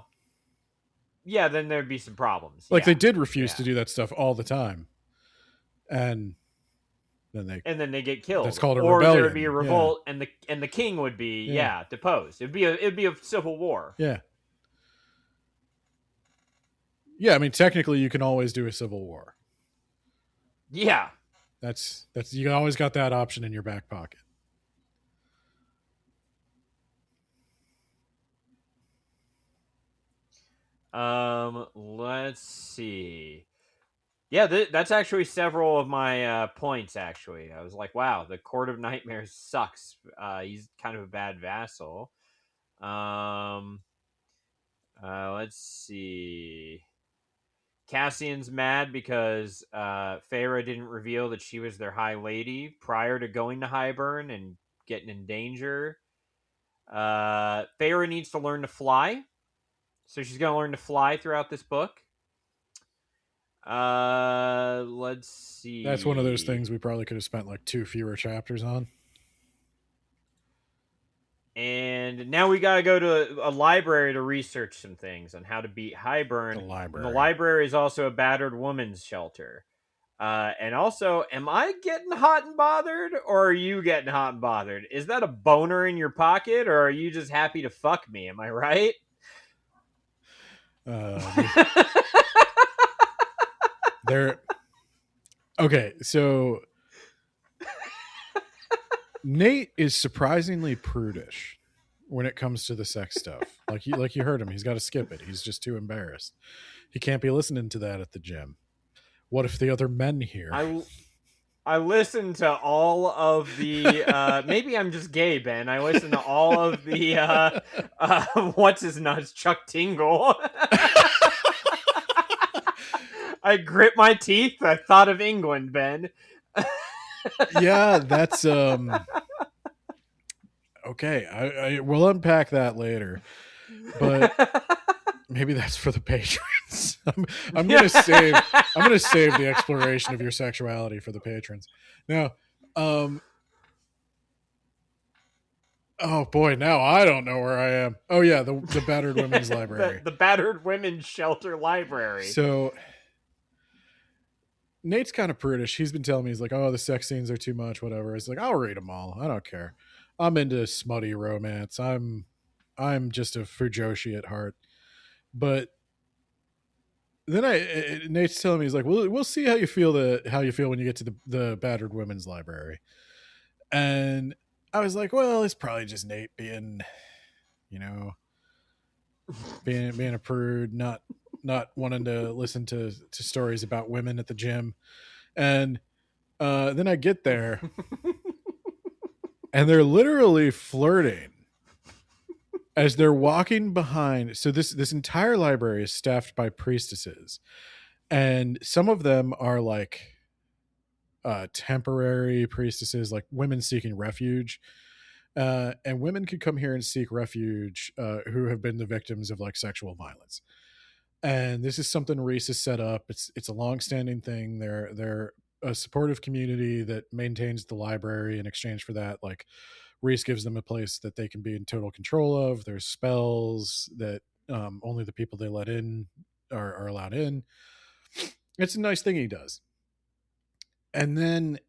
Speaker 1: Yeah, then there'd be some problems.
Speaker 2: Like, they did refuse to do that stuff all the time. And then
Speaker 1: they get killed.
Speaker 2: That's called a
Speaker 1: or
Speaker 2: rebellion.
Speaker 1: There would be a revolt, and the king would be deposed. It'd be a civil war.
Speaker 2: Yeah. Yeah, I mean, technically, you can always do a civil war.
Speaker 1: Yeah.
Speaker 2: That's you always got that option in your back pocket.
Speaker 1: Let's see. Yeah, that's actually several of my points, actually. I was like, wow, the Court of Nightmares sucks. He's kind of a bad vassal. Let's see. Cassian's mad because Feyre didn't reveal that she was their High Lady prior to going to Hybern and getting in danger. Feyre needs to learn to fly. So she's going to learn to fly throughout this book. Let's see.
Speaker 2: That's one of those things we probably could have spent like 2 fewer chapters on.
Speaker 1: And now we got to go to a library to research some things on how to beat Hybern.
Speaker 2: The library.
Speaker 1: And the library is also a battered woman's shelter. And also, am I getting hot and bothered, or are you getting hot and bothered? Is that a boner in your pocket, or are you just happy to fuck me? Am I right?
Speaker 2: Okay, so Nate is surprisingly prudish when it comes to the sex stuff. Like you heard him, he's got to skip it. He's just too embarrassed. He can't be listening to that at the gym. What if the other men hear?
Speaker 1: I listened to all of the maybe I'm just gay, Ben. I listened to all of the what's his nuts, Chuck Tingle. I grit my teeth. I thought of England, Ben.
Speaker 2: Yeah, that's okay. I will unpack that later, but maybe that's for the patrons. I'm gonna save the exploration of your sexuality for the patrons. Now, oh boy, now I don't know where I am. Oh yeah, the battered women's library,
Speaker 1: the battered women's shelter library.
Speaker 2: So Nate's kind of prudish. He's been telling me, he's like, oh, the sex scenes are too much, whatever. It's like, I'll read them all. I don't care. I'm into smutty romance. I'm just a fujoshi at heart. But then Nate's telling me, he's like, we'll see how you feel when you get to the battered women's library. And I was like, well, it's probably just Nate being, being a prude, not wanting to listen to stories about women at the gym. And then I get there and they're literally flirting as they're walking behind. So this entire library is staffed by priestesses, And some of them are like temporary priestesses, like women seeking refuge. And women could come here and seek refuge who have been the victims of like sexual violence. And this is something Reese has set up. It's a long-standing thing. They're a supportive community that maintains the library. In exchange for that, like Reese gives them a place that they can be in total control of. There's spells that only the people they let in are allowed in. It's a nice thing he does. And then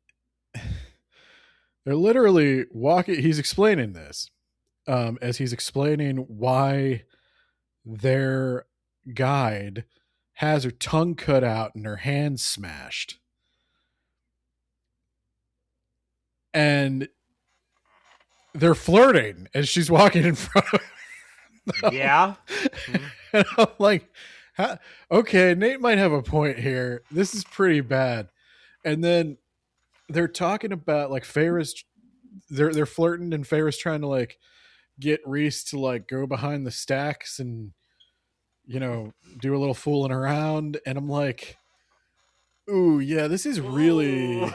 Speaker 2: they're literally walking. He's explaining this as he's explaining why their guide has her tongue cut out and her hand smashed. And they're flirting as she's walking in front of them.
Speaker 1: Yeah.
Speaker 2: And I'm like, okay, Nate might have a point here. This is pretty bad. And then they're talking about like Feyre's, they're flirting, and Feyre's trying to like get Reese to like go behind the stacks and, you know, do a little fooling around. And I'm like, ooh, yeah, this is really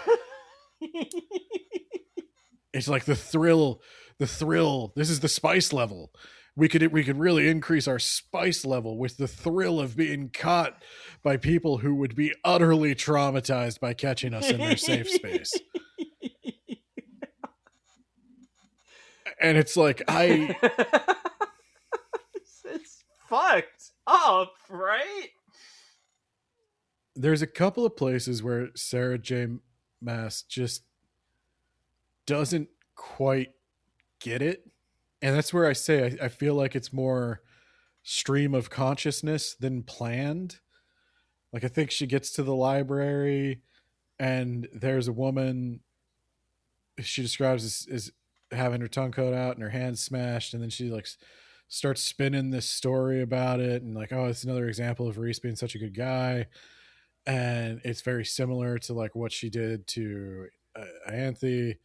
Speaker 2: it's like the thrill. This is the spice level. We could really increase our spice level with the thrill of being caught by people who would be utterly traumatized by catching us in their safe space. And it's like
Speaker 1: it's fucked up, right?
Speaker 2: There's a couple of places where Sarah J. Maas just doesn't quite get it. And that's where I say I feel like it's more stream of consciousness than planned. Like I think she gets to the library and there's a woman she describes as having her tongue cut out and her hand smashed, and then she like starts spinning this story about it and like, oh, it's another example of Reese being such a good guy. And it's very similar to like what she did to Anthe.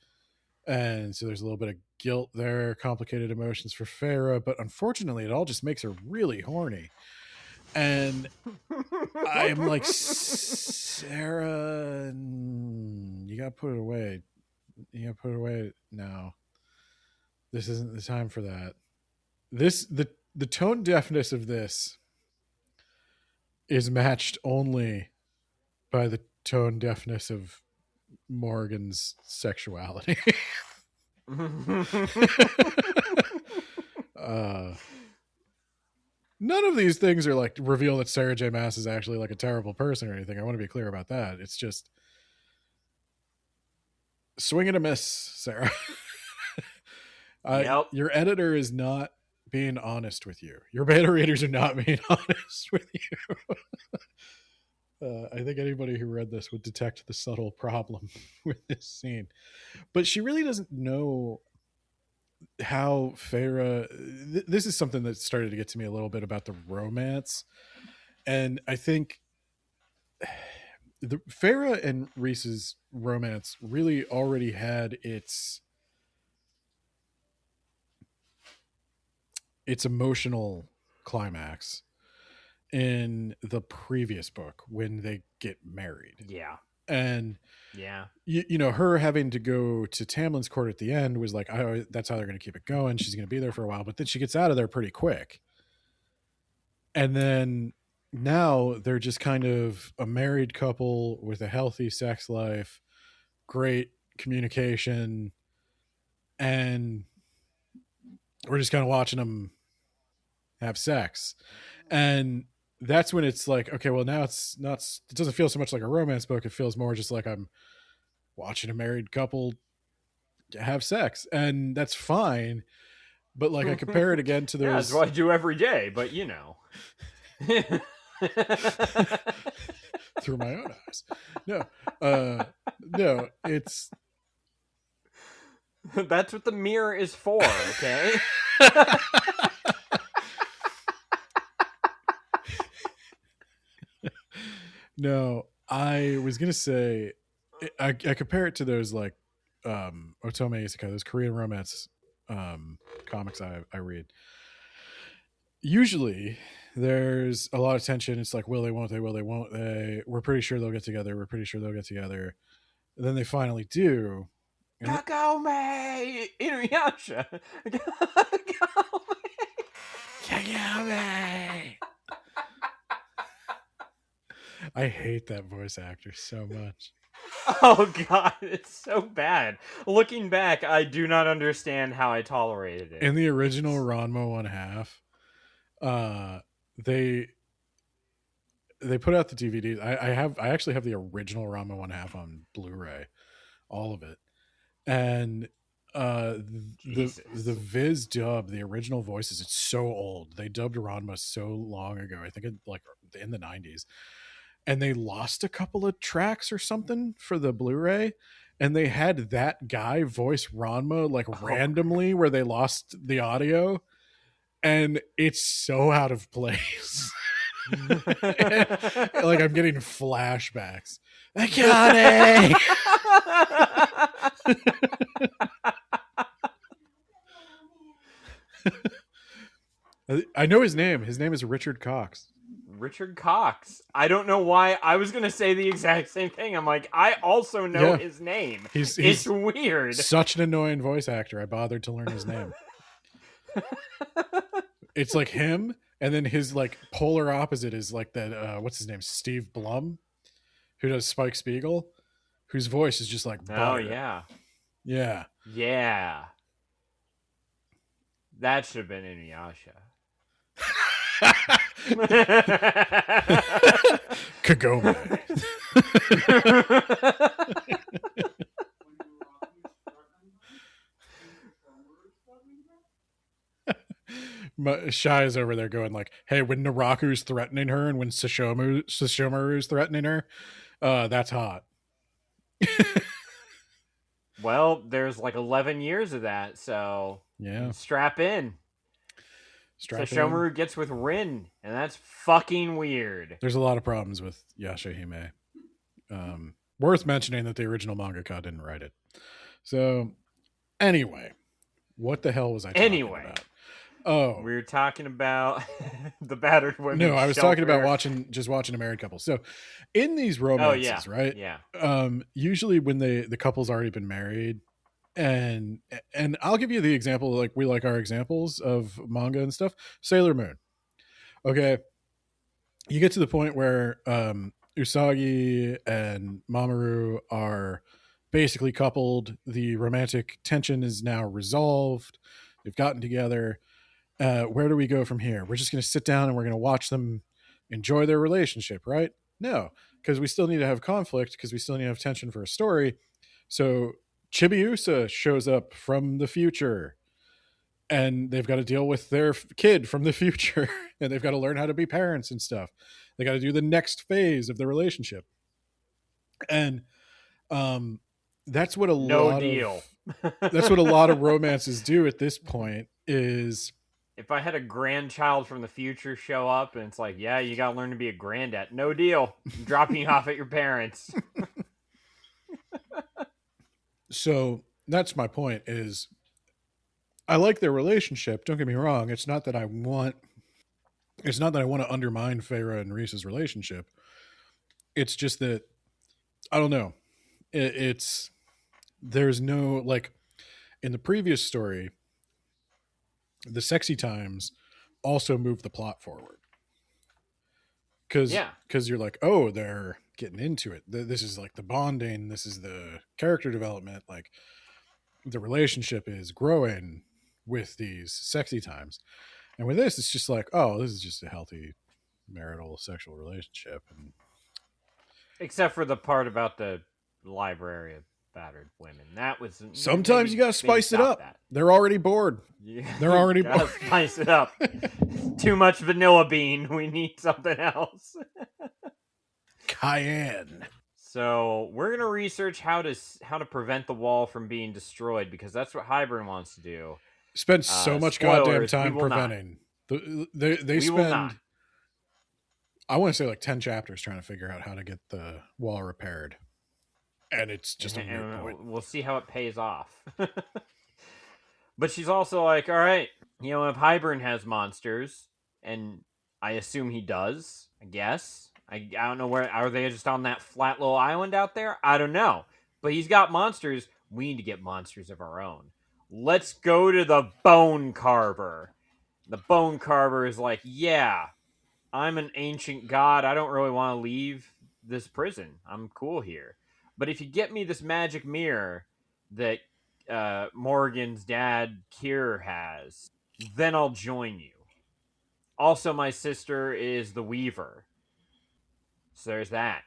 Speaker 2: And so there's a little bit of guilt there, complicated emotions for Farah, but unfortunately it all just makes her really horny. And I'm like, Sarah, you gotta put it away. You gotta put it away now. This isn't the time for that. The tone deafness of this is matched only by the tone deafness of Morgan's sexuality. None of these things are like reveal that Sarah J. Maas is actually like a terrible person or anything. I want to be clear about that. It's just swing and a miss, Sarah.
Speaker 1: Yep.
Speaker 2: Your editor is not being honest with you. Your beta readers are not being honest with you. I think anybody who read this would detect the subtle problem with this scene. But she really doesn't know how Farah... This is something that started to get to me a little bit about the romance. And I think the Farah and Reese's romance really already had its emotional climax in the previous book when they get married.
Speaker 1: Yeah.
Speaker 2: And
Speaker 1: yeah,
Speaker 2: you know, her having to go to Tamlin's court at the end was like, oh, that's how they're going to keep it going. She's going to be there for a while, but then she gets out of there pretty quick. And then now they're just kind of a married couple with a healthy sex life, great communication, and we're just kind of watching them have sex. And that's when it's like, okay, well now it's not, it doesn't feel so much like a romance book. It feels more just like I'm watching a married couple have sex, and that's fine. But like I compare it again to those.
Speaker 1: Yeah, that's what I do every day, but you know.
Speaker 2: Through my own eyes. No, it's
Speaker 1: that's what the mirror is for, okay?
Speaker 2: No, I was gonna say I compare it to those like Otome Isekai, those Korean romance comics I read. Usually there's a lot of tension. It's like, will they, won't they, will they, won't they? We're pretty sure they'll get together. We're pretty sure they'll get together. And then they finally do.
Speaker 1: Kagome! Inuyasha!
Speaker 2: Kagome! I hate that voice actor so much.
Speaker 1: Oh god, it's so bad. Looking back, I do not understand how I tolerated it.
Speaker 2: In the original Ranma 1/2, they put out the DVDs. I actually have the original Ranma 1/2 on Blu-ray, all of it, and the Viz dub, the original voices, it's so old. They dubbed Ranma so long ago. I think like in the 90s. And they lost a couple of tracks or something for the Blu-ray, and they had that guy voice Ranma like randomly where they lost the audio, and it's so out of place. Like I'm getting flashbacks. Akane! I know his name. His name is Richard Cox.
Speaker 1: Richard Cox. I don't know why. I was going to say the exact same thing. I'm like, I also know his name. It's weird.
Speaker 2: Such an annoying voice actor. I bothered to learn his name. It's like him, and then his like polar opposite is like that. What's his name? Steve Blum, who does Spike Spiegel, whose voice is just like butter.
Speaker 1: Oh
Speaker 2: yeah.
Speaker 1: That should have been Inuyasha.
Speaker 2: Kagome. Shai is over there going like, hey, when Naraku's threatening her and when Sashomaru's threatening her, that's hot.
Speaker 1: Well, there's like 11 years of that, so
Speaker 2: yeah,
Speaker 1: strap in. Sashomaru gets with Rin, and that's fucking weird.
Speaker 2: There's a lot of problems with Yashahime. Worth mentioning that the original mangaka didn't write it. So, anyway, what the hell was I talking about? Oh,
Speaker 1: we were talking about the battered women.
Speaker 2: No, I was talking about watching a married couple. So, in these romances, right?
Speaker 1: Yeah.
Speaker 2: Usually, when the couple's already been married, and I'll give you the example, like we like our examples of manga and stuff. Sailor Moon. Okay, you get to the point where Usagi and Mamoru are basically coupled. The romantic tension is now resolved. They've gotten together. Where do we go from here? We're just going to sit down and we're going to watch them enjoy their relationship, right? No, because we still need to have conflict, because we still need to have tension for a story. So Chibiusa shows up from the future, and they've got to deal with their kid from the future, and they've got to learn how to be parents and stuff. They got to do the next phase of the relationship. And that's what a lot of romances do at this point. Is
Speaker 1: if I had a grandchild from the future show up and it's like, yeah, you got to learn to be a granddad. No deal. I'm dropping you off at your parents.
Speaker 2: So that's my point, is I like their relationship. Don't get me wrong. It's not that I want to undermine Feyre and Reese's relationship. It's just that, I don't know. There's no, like, in the previous story, the sexy times also move the plot forward. Because you're like, oh, they're getting into it. This is like the bonding. This is the character development. Like, the relationship is growing with these sexy times. And with this, it's just like, oh, this is just a healthy marital sexual relationship. And
Speaker 1: except for the part about the library of battered women. That was
Speaker 2: sometimes you gotta spice it up. They're already bored. Yeah, they're already bored.
Speaker 1: Spice it up. Too much vanilla bean. We need something else.
Speaker 2: Cayenne.
Speaker 1: So we're gonna research how to prevent the wall from being destroyed, because that's what Hybern wants to do.
Speaker 2: Spend so much goddamn time preventing. They spend, I want to say, like 10 chapters trying to figure out how to get the wall repaired. And it's just a moot point.
Speaker 1: We'll see how it pays off. But she's also like, all right, if Hybern has monsters, and I assume he does, I guess. I don't know where. Are they just on that flat little island out there? I don't know. But he's got monsters. We need to get monsters of our own. Let's go to the Bone Carver. The Bone Carver is like, yeah, I'm an ancient god. I don't really want to leave this prison. I'm cool here. But if you get me this magic mirror that Morgan's dad, Kier, has, then I'll join you. Also, my sister is the Weaver. So there's that.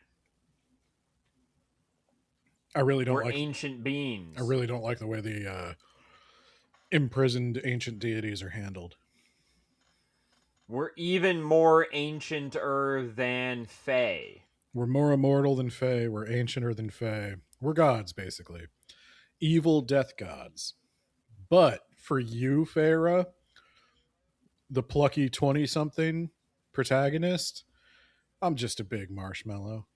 Speaker 2: I really don't
Speaker 1: We're
Speaker 2: like
Speaker 1: ancient beings.
Speaker 2: I really don't like the way the imprisoned ancient deities are handled.
Speaker 1: We're even more ancienter than Fae.
Speaker 2: We're more immortal than Fae. We're ancienter than Fae. We're gods, basically. Evil death gods. But for you, Feyre, the plucky 20-something protagonist, I'm just a big marshmallow.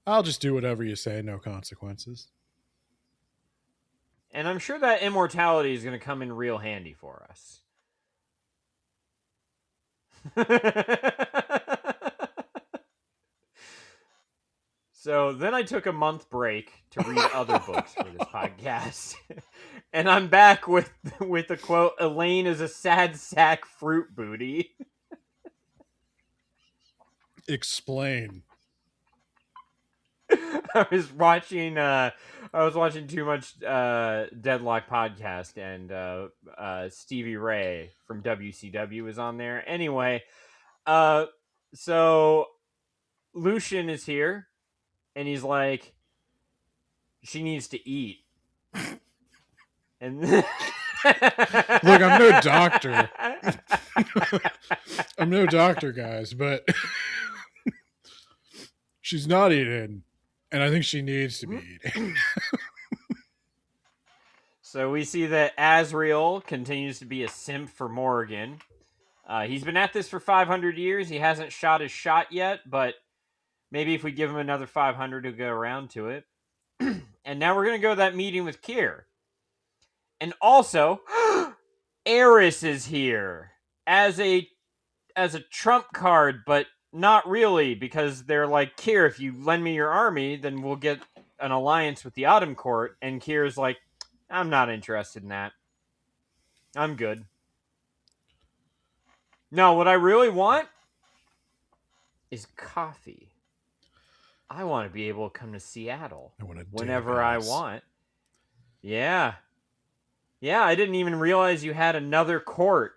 Speaker 2: I'll just do whatever you say, no consequences.
Speaker 1: And I'm sure that immortality is going to come in real handy for us. So then I took a month break to read other books for this podcast. And I'm back with the quote, Elaine is a sad sack fruit booty.
Speaker 2: Explain.
Speaker 1: I was watching too much Deadlock podcast, and Stevie Ray from WCW was on there. Anyway, so Lucian is here, and he's like, she needs to eat. And look,
Speaker 2: I'm no doctor. I'm no doctor, guys, but she's not eating, and I think she needs to be eating.
Speaker 1: So we see that Asriel continues to be a simp for Morgan. He's been at this for 500 years. He hasn't shot his shot yet, but maybe if we give him another 500, he'll go around to it. And now we're going to go to that meeting with Kier. And also, Eris is here as a trump card, but not really, because they're like, Kier, if you lend me your army, then we'll get an alliance with the Autumn Court. And Kier's like, I'm not interested in that. I'm good. No, what I really want is coffee. I want to be able to come to Seattle whenever I want. Yeah. Yeah, I didn't even realize you had another court.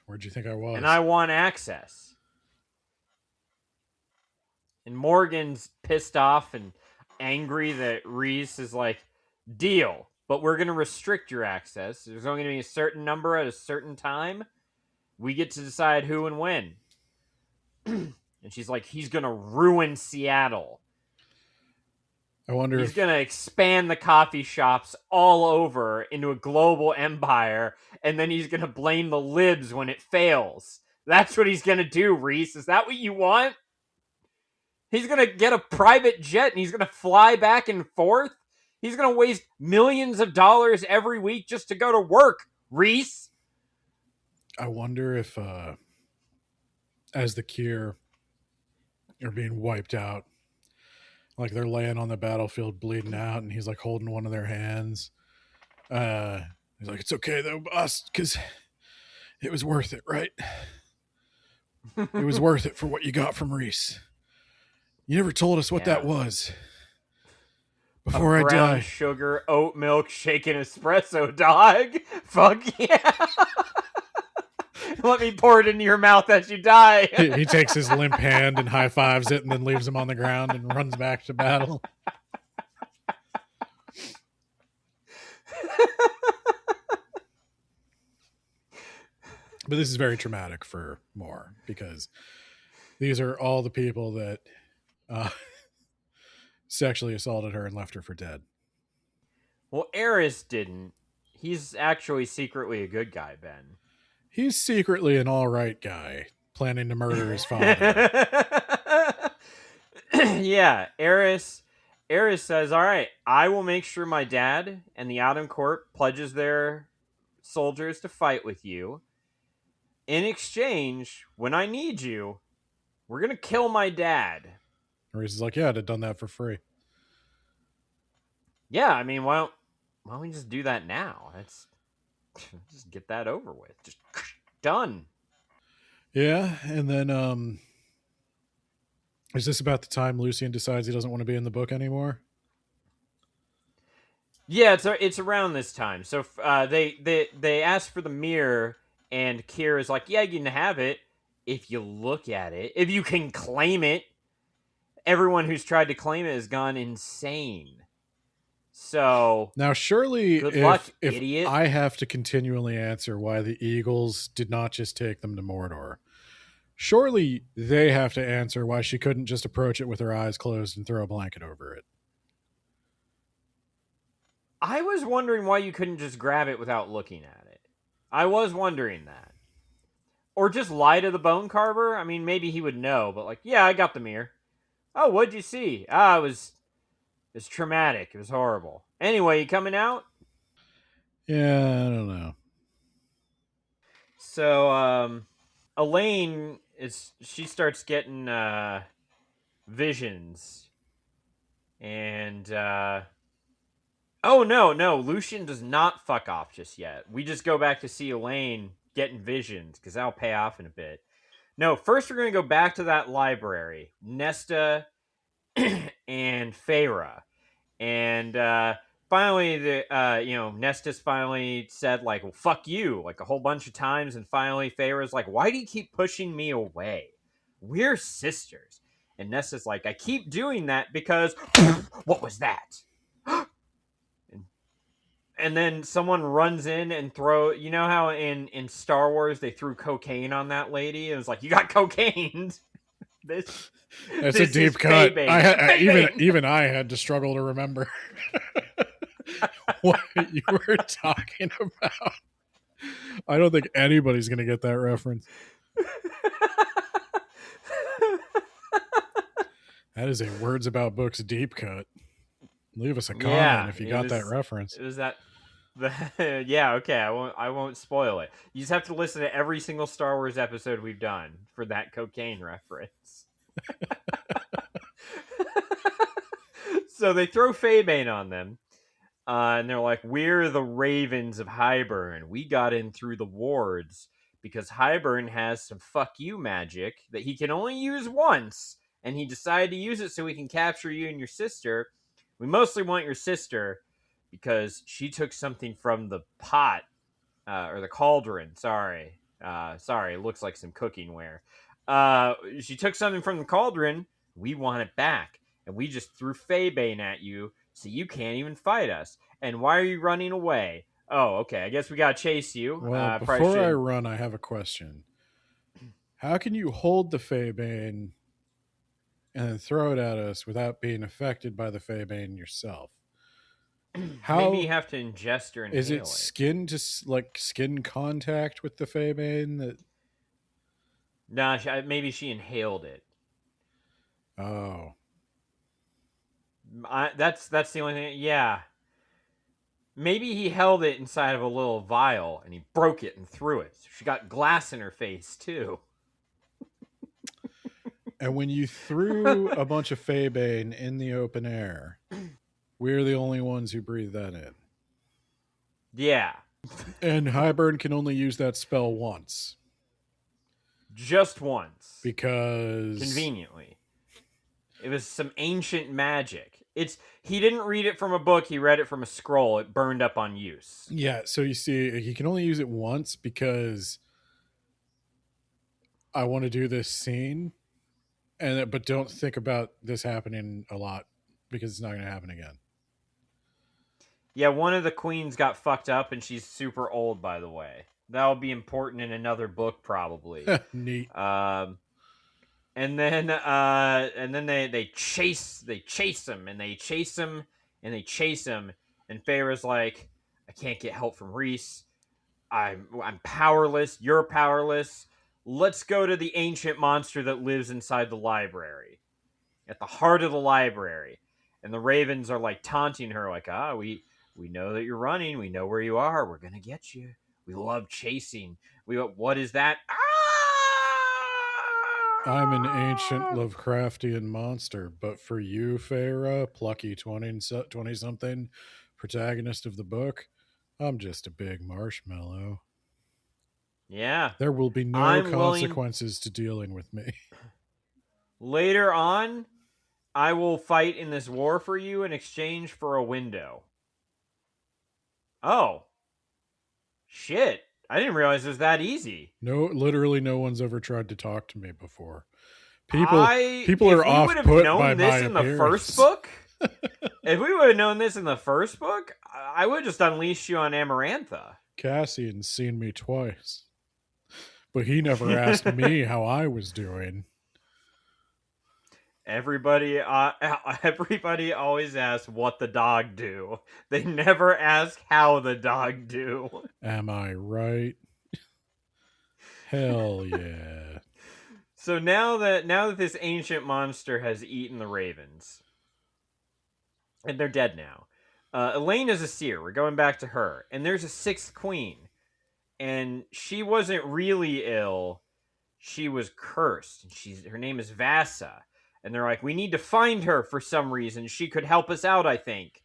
Speaker 2: Where'd you think I was?
Speaker 1: And I want access. And Morgan's pissed off and angry that Reese is like, deal, but we're going to restrict your access. There's only going to be a certain number at a certain time. We get to decide who and when. And she's like, he's going to ruin Seattle.
Speaker 2: I wonder
Speaker 1: he's going to expand the coffee shops all over into a global empire, and then he's going to blame the libs when it fails. That's what he's going to do, Reese. Is that what you want? He's going to get a private jet, and he's going to fly back and forth? He's going to waste millions of dollars every week just to go to work, Reese.
Speaker 2: I wonder if, as the Kier are being wiped out, like they're laying on the battlefield bleeding out, and he's like holding one of their hands. He's like, it's okay though, boss, because it was worth it, right? It was worth it for what you got from Reese. You never told us what that was. Before I die.
Speaker 1: Sugar, oat milk, shaken espresso, dog. Fuck yeah. Let me pour it into your mouth as you die.
Speaker 2: He takes his limp hand and high fives it and then leaves him on the ground and runs back to battle. But this is very traumatic for Moore because these are all the people that sexually assaulted her and left her for dead.
Speaker 1: Well, Eris didn't. He's actually secretly a good guy, Ben.
Speaker 2: He's secretly an all right guy, planning to murder his father.
Speaker 1: Yeah, Eris says, all right, I will make sure my dad and the Autumn Court pledges their soldiers to fight with you. in exchange, when I need you, we're gonna kill my dad.
Speaker 2: Reese is like, yeah, I'd have done that for free.
Speaker 1: Yeah, I mean, why don't we just do that now? Let's just get that over with. Just done.
Speaker 2: Yeah, and then is this about the time Lucian decides he doesn't want to be in the book anymore?
Speaker 1: Yeah, it's around this time. So they ask for the mirror, and Kira's like, "Yeah, you can have it if you look at it, if you can claim it." Everyone who's tried to claim it has gone insane. So
Speaker 2: Now, surely,
Speaker 1: good luck,
Speaker 2: if
Speaker 1: idiot.
Speaker 2: I have to continually answer why the Eagles did not just take them to Mordor, surely they have to answer why she couldn't just approach it with her eyes closed and throw a blanket over it.
Speaker 1: I was wondering why you couldn't just grab it without looking at it. I was wondering that. Or just lie to the bone carver. I mean, maybe he would know, but like, yeah, I got the mirror. Oh, what'd you see? It was traumatic. It was horrible. Anyway, you coming out?
Speaker 2: Yeah, I don't know.
Speaker 1: So, Elaine she starts getting visions, and oh no, Lucian does not fuck off just yet. We just go back to see Elaine getting visions because that'll pay off in a bit. No, first we're gonna go back to that library, Nesta and Feyre, and finally Nesta's finally said like, well, fuck you, like a whole bunch of times, and finally Feyre's like, why do you keep pushing me away? We're sisters. And Nesta's like, I keep doing that because what was that? And then someone runs in and you know how in Star Wars they threw cocaine on that lady? It was like, you got cocaine. That's
Speaker 2: a deep cut. Even I had to struggle to remember what you were talking about. I don't think anybody's going to get that reference. That is a Words About Books deep cut. Leave us a comment if you got that reference.
Speaker 1: It was that. Yeah, okay. I won't spoil it. You just have to listen to every single Star Wars episode we've done for that cocaine reference. So they throw Febane on them, and they're like, "We're the Ravens of Hybern. We got in through the wards because Hybern has some fuck you magic that he can only use once, and he decided to use it so we can capture you and your sister. We mostly want your sister because she took something from the pot or the cauldron. Sorry, it looks like some cooking ware. She took something from the cauldron. We want it back." And we just threw Febane at you, so you can't even fight us. And why are you running away? Oh, okay. I guess we gotta chase you.
Speaker 2: Well, before I run, I have a question. How can you hold the Febane and then throw it at us without being affected by the Febane yourself?
Speaker 1: Maybe you have to ingest or inhale
Speaker 2: is it skin to skin contact with the Febane? That
Speaker 1: maybe she inhaled it.
Speaker 2: Oh.
Speaker 1: That's the only thing. Yeah, maybe he held it inside of a little vial and he broke it and threw it. So she got glass in her face too.
Speaker 2: And when you threw a bunch of Febane in the open air, we're the only ones who breathe that in.
Speaker 1: Yeah.
Speaker 2: And Hybern can only use that spell once.
Speaker 1: Just once.
Speaker 2: Because
Speaker 1: conveniently. It was some ancient magic. He didn't read it from a book, he read it from a scroll. It burned up on use.
Speaker 2: Yeah, so you see, he can only use it once because I want to do this scene, but don't think about this happening a lot because it's not going to happen again.
Speaker 1: Yeah, one of the queens got fucked up and she's super old, by the way. That'll be important in another book, probably.
Speaker 2: Neat.
Speaker 1: And then they chase him and they chase him and they chase him, and Feyre's like, I can't get help from Reese. I'm powerless. You're powerless. Let's go to the ancient monster that lives inside the library, at the heart of the library. And the Ravens are like taunting her, like, we know that you're running. We know where you are. We're gonna get you. We love chasing. What is that?
Speaker 2: I'm an ancient Lovecraftian monster, but for you, Feyre, plucky 20-something, protagonist of the book, I'm just a big marshmallow.
Speaker 1: Yeah.
Speaker 2: There will be no consequences to dealing with me.
Speaker 1: Later on, I will fight in this war for you in exchange for a window. Oh. Shit. I didn't realize it was that easy.
Speaker 2: No, literally no one's ever tried to talk to me before. People are off put by my appearance.
Speaker 1: The first book, if we would have known this in the first book, I would have just unleashed you on Amarantha.
Speaker 2: Cassian's seen me twice, but he never asked me how I was doing.
Speaker 1: Everybody always asks what the dog do. They never ask how the dog do.
Speaker 2: Am I right? Hell yeah.
Speaker 1: So now that this ancient monster has eaten the ravens, and they're dead now, Elaine is a seer. We're going back to her, and there's a sixth queen, and she wasn't really ill. She was cursed. Her name is Vassa, and they're like, we need to find her for some reason. She could help us out, I think.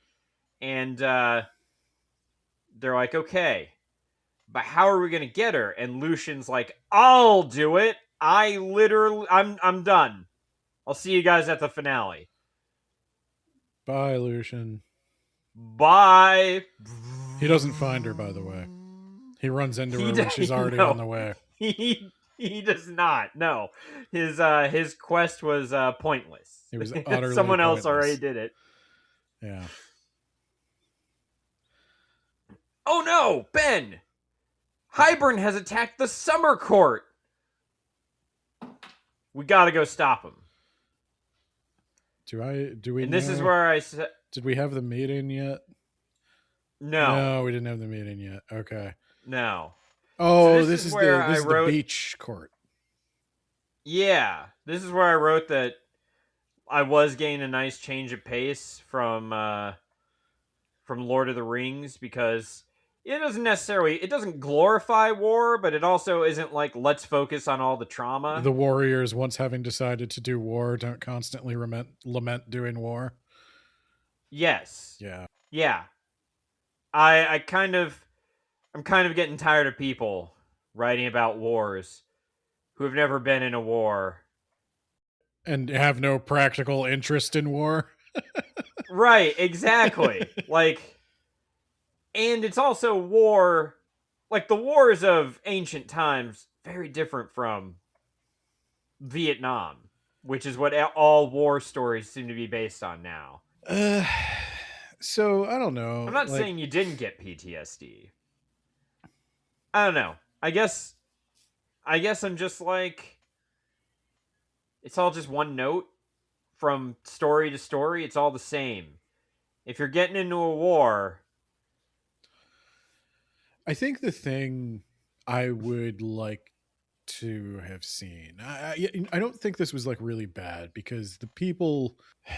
Speaker 1: And they're like, okay, but how are we gonna get her? And Lucian's like, I'll do it. I'm done. I'll see you guys at the finale.
Speaker 2: Bye, Lucian.
Speaker 1: Bye.
Speaker 2: He doesn't find her, by the way. He runs into her when she's already on the way.
Speaker 1: He does not. No, his quest was pointless.
Speaker 2: It was utterly
Speaker 1: someone else
Speaker 2: pointless.
Speaker 1: already did it.
Speaker 2: Yeah.
Speaker 1: Oh no, Ben! Hybern has attacked the summer court. We gotta go stop him.
Speaker 2: Do we?
Speaker 1: And this is where I said.
Speaker 2: Did we have the meeting yet?
Speaker 1: No,
Speaker 2: we didn't have the meeting yet. Okay.
Speaker 1: No.
Speaker 2: Oh,
Speaker 1: So
Speaker 2: this is the beach court.
Speaker 1: Yeah, this is where I wrote that I was getting a nice change of pace from Lord of the Rings, because it doesn't glorify war, but it also isn't like, let's focus on all the trauma.
Speaker 2: The warriors, once having decided to do war, don't constantly lament doing war.
Speaker 1: Yes.
Speaker 2: Yeah.
Speaker 1: Yeah. I'm kind of getting tired of people writing about wars who have never been in a war
Speaker 2: and have no practical interest in war.
Speaker 1: Right, exactly. And it's also war, like the wars of ancient times, very different from Vietnam, which is what all war stories seem to be based on now.
Speaker 2: So I don't know.
Speaker 1: I'm not saying you didn't get PTSD. I don't know. I guess I'm just like, it's all just one note from story to story. It's all the same. If you're getting into a war,
Speaker 2: I think the thing I would like to have seen, I don't think this was like really bad, because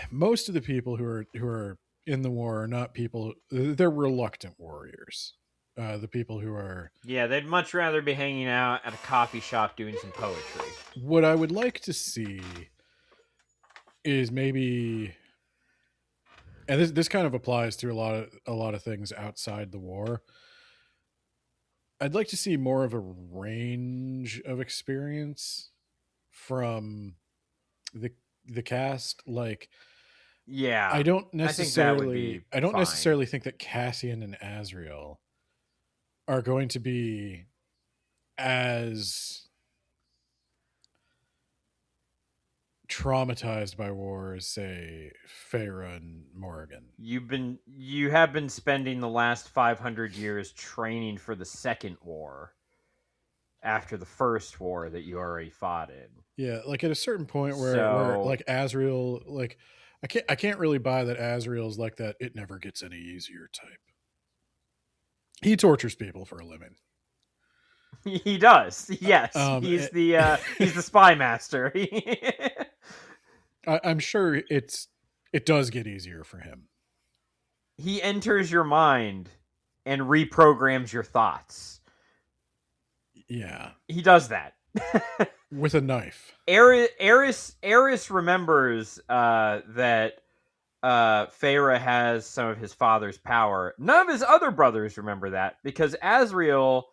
Speaker 2: most of the people who are in the war are not people. They're reluctant warriors. The people who are...
Speaker 1: Yeah, they'd much rather be hanging out at a coffee shop doing some poetry.
Speaker 2: What I would like to see is maybe... And this kind of applies to a lot of things outside the war. I'd like to see more of a range of experience from the cast. Like,
Speaker 1: yeah,
Speaker 2: I don't necessarily
Speaker 1: think
Speaker 2: that Cassian and Azriel are going to be as traumatized by war as, say, Feyre and Morgan.
Speaker 1: You have been spending the last 500 years training for the second war after the first war that you already fought in.
Speaker 2: Yeah, like at a certain point where like Azriel, like I can't really buy that Azriel's like that it never gets any easier type. He tortures people for a living.
Speaker 1: He does. Yes. He's the spy master.
Speaker 2: I'm sure it does get easier for him.
Speaker 1: He enters your mind and reprograms your thoughts.
Speaker 2: Yeah.
Speaker 1: He does that.
Speaker 2: With a knife.
Speaker 1: Eris remembers that Feyre has some of his father's power. None of his other brothers remember that because Asriel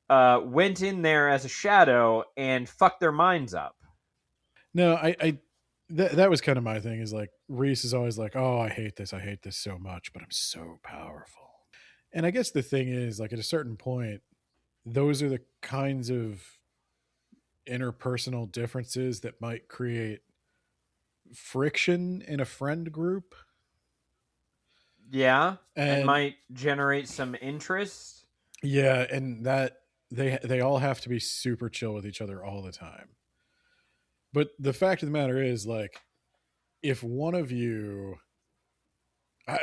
Speaker 1: went in there as a shadow and fucked their minds up.
Speaker 2: No, that was kind of my thing. Is like Reese is always like, "Oh, I hate this so much, but I'm so powerful." And I guess the thing is, like, at a certain point, those are the kinds of interpersonal differences that might create friction in a friend group.
Speaker 1: Yeah, and
Speaker 2: And
Speaker 1: might generate some interest.
Speaker 2: yeah, and that they all have to be super chill with each other all the time. But the fact of the matter is, like, if one of you,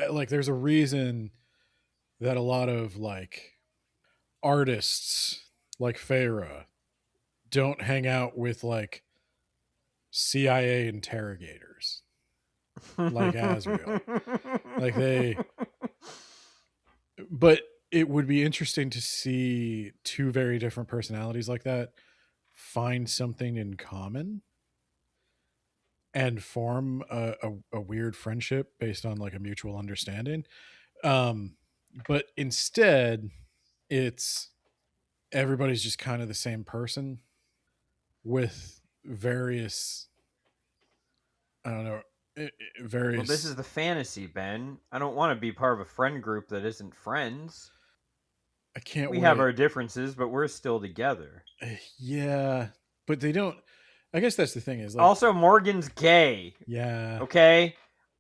Speaker 2: like, there's a reason that a lot of like artists like Feyre don't hang out with like CIA interrogators like Asriel. Like but it would be interesting to see two very different personalities like that find something in common and form a weird friendship based on like a mutual understanding. But instead, it's everybody's just kind of the same person with various, I don't know,
Speaker 1: Well, this
Speaker 2: various.
Speaker 1: is the fantasy, Ben. I don't want to be part of a friend group that isn't friends.
Speaker 2: I can't
Speaker 1: We
Speaker 2: wait.
Speaker 1: have our differences, but we're still together.
Speaker 2: Yeah, but they don't. I guess that's the thing is like,
Speaker 1: Also, Morgan's gay.
Speaker 2: yeah.
Speaker 1: Okay?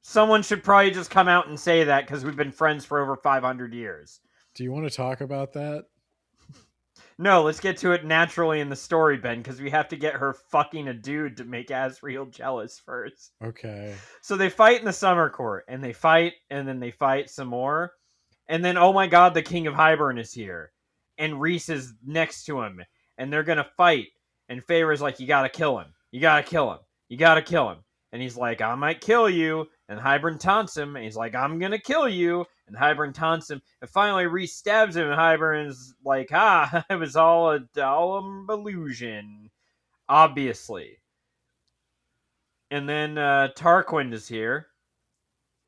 Speaker 1: Someone should probably just come out and say that because we've been friends for over 500 years.
Speaker 2: Do you want to talk about that?
Speaker 1: No, let's get to it naturally in the story, Ben, because we have to get her fucking a dude to make Asriel jealous first.
Speaker 2: Okay.
Speaker 1: So they fight in the summer court, and they fight, and then they fight some more. And then, oh my god, the king of Hybern is here. And Reese is next to him, and they're gonna fight. And Feyre's like, you gotta kill him. You gotta kill him. You gotta kill him. And he's like, I might kill you. And Hybern taunts him, and he's like, I'm gonna kill you. And Hybern taunts him. And finally, Reese stabs him, and Hybern's like, it was all an illusion. Obviously. And then Tarquin is here.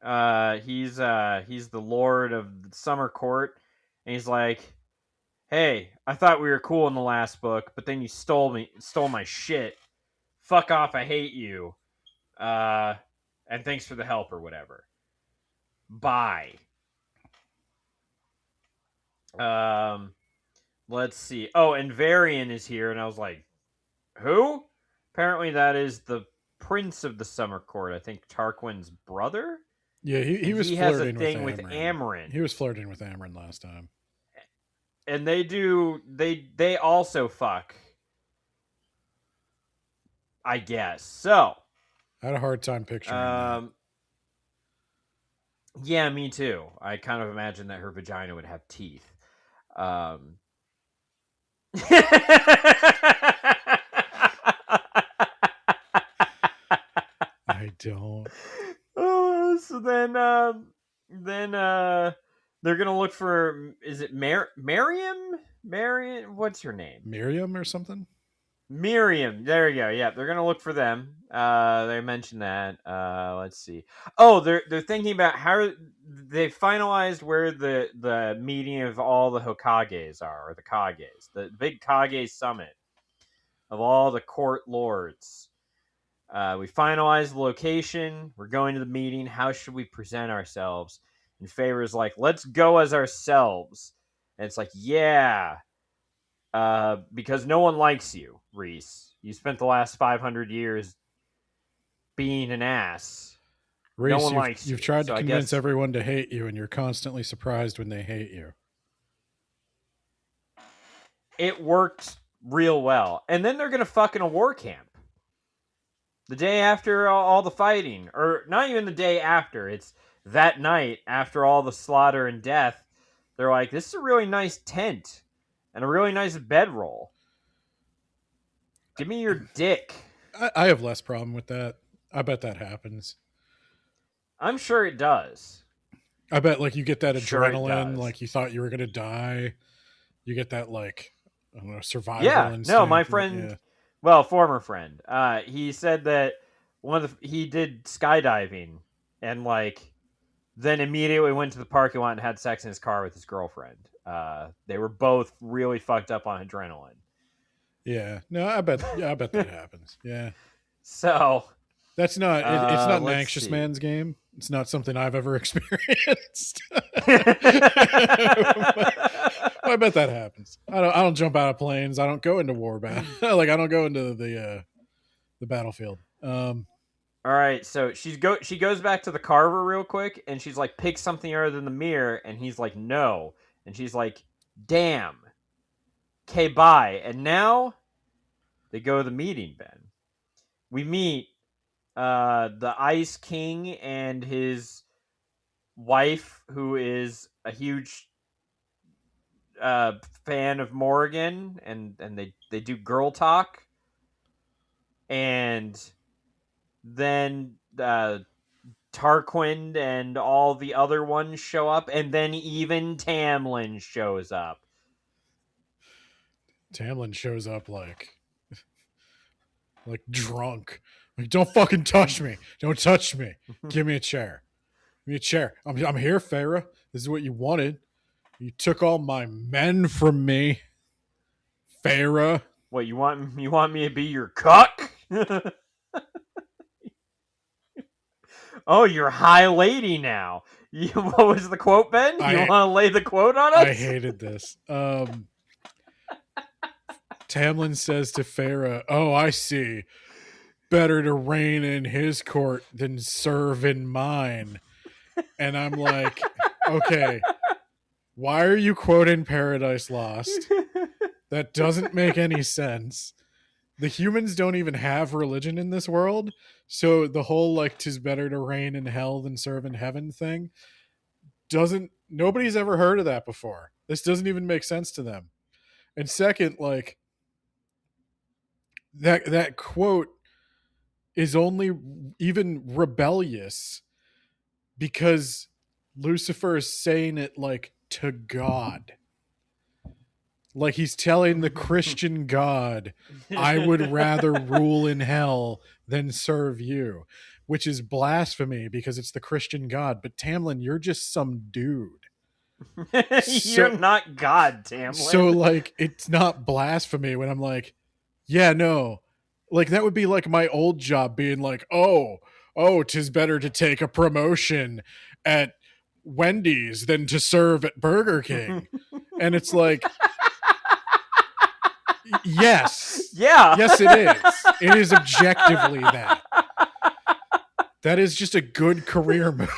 Speaker 1: He's the lord of the summer court, and he's like, hey, I thought we were cool in the last book, but then you stole my shit. Fuck off, I hate you. And thanks for the help or whatever. Bye. Let's see. Oh, and Varian is here, and I was like, who? Apparently that is the prince of the summer court. I think Tarquin's brother?
Speaker 2: Yeah, he was
Speaker 1: He has a
Speaker 2: flirting
Speaker 1: thing
Speaker 2: with
Speaker 1: with
Speaker 2: Amryn.
Speaker 1: Amryn.
Speaker 2: He was flirting with Amryn last time.
Speaker 1: And they also fuck. I guess. So.
Speaker 2: I had a hard time picturing that.
Speaker 1: Yeah, me too. I kind of imagined that her vagina would have teeth. I
Speaker 2: don't.
Speaker 1: So then they're gonna look for, is it Miriam? What's her name?
Speaker 2: Miriam or something?
Speaker 1: Miriam. There you go. Yeah, they're gonna look for them. They mentioned that. Let's see. Oh, they're thinking about how they finalized where the meeting of all the Hokages are, or the Kages, the big Kage summit of all the court lords. We finalized the location. We're going to the meeting. How should we present ourselves? And Feyre's like, let's go as ourselves. And it's like, yeah. Because no one likes you, Reese. You spent the last 500 years being an ass.
Speaker 2: Reese,
Speaker 1: no one likes you.
Speaker 2: You've tried
Speaker 1: So
Speaker 2: to convince everyone to hate you, and you're constantly surprised when they hate you.
Speaker 1: It worked real well. And then they're going to fuck in a war camp. The day after all the fighting. Or not even the day after. It's that night after all the slaughter and death. They're like, this is a really nice tent. And a really nice bedroll. Give me your dick.
Speaker 2: I have less problem with that. I bet that happens.
Speaker 1: I'm sure it does.
Speaker 2: I bet, like, you get that
Speaker 1: Sure
Speaker 2: adrenaline, like you thought you were going to die. You get that, like, I don't know, survival
Speaker 1: Yeah,
Speaker 2: instinct.
Speaker 1: no, my friend, well, former friend, he said that he did skydiving and like then immediately went to the parking lot and had sex in his car with his girlfriend. They were both really fucked up on adrenaline.
Speaker 2: Yeah, no, I bet that happens. Yeah,
Speaker 1: So
Speaker 2: that's not. It's not an
Speaker 1: let's
Speaker 2: anxious
Speaker 1: see.
Speaker 2: man's game. It's not something I've ever experienced. I bet that happens. I don't jump out of planes. I don't go into war battle. Like I don't go into the battlefield.
Speaker 1: All right, so she goes back to the carver real quick, and she's like, pick something other than the mirror, and he's like, no, and she's like, damn. Okay, bye. And now they go to the meeting. Ben, we meet the Ice King and his wife, who is a huge fan of Morrigan, and they do girl talk, and then Tarquin and all the other ones show up, and then even Tamlin shows up.
Speaker 2: Tamlin shows up like drunk. Like, don't fucking touch me. Don't touch me. Give me a chair. Give me a chair. I'm here, Farah. This is what you wanted. You took all my men from me, Farah.
Speaker 1: What, you want me to be your cuck? Oh, you're high lady now. What was the quote, Ben? You want to lay the quote on us?
Speaker 2: I hated this. Tamlin says to Farah, "Oh, I see. Better to reign in his court than serve in mine." And I'm like, okay, why are you quoting Paradise Lost? That doesn't make any sense. The humans don't even have religion in this world, so the whole like "'tis better to reign in hell than serve in heaven" thing nobody's ever heard of that before. This doesn't even make sense to them. And second, like that quote is only even rebellious because Lucifer is saying it like to God. Like he's telling the Christian God, I would rather rule in hell than serve you, which is blasphemy because it's the Christian God. But Tamlin, you're just some dude.
Speaker 1: You're not God, Tamlin.
Speaker 2: So like, it's not blasphemy when I'm like, yeah, no. Like that would be like my old job being like, oh, 'tis better to take a promotion at Wendy's than to serve at Burger King. And it's like, yes.
Speaker 1: Yeah.
Speaker 2: Yes, it is. It is objectively that. That is just a good career move.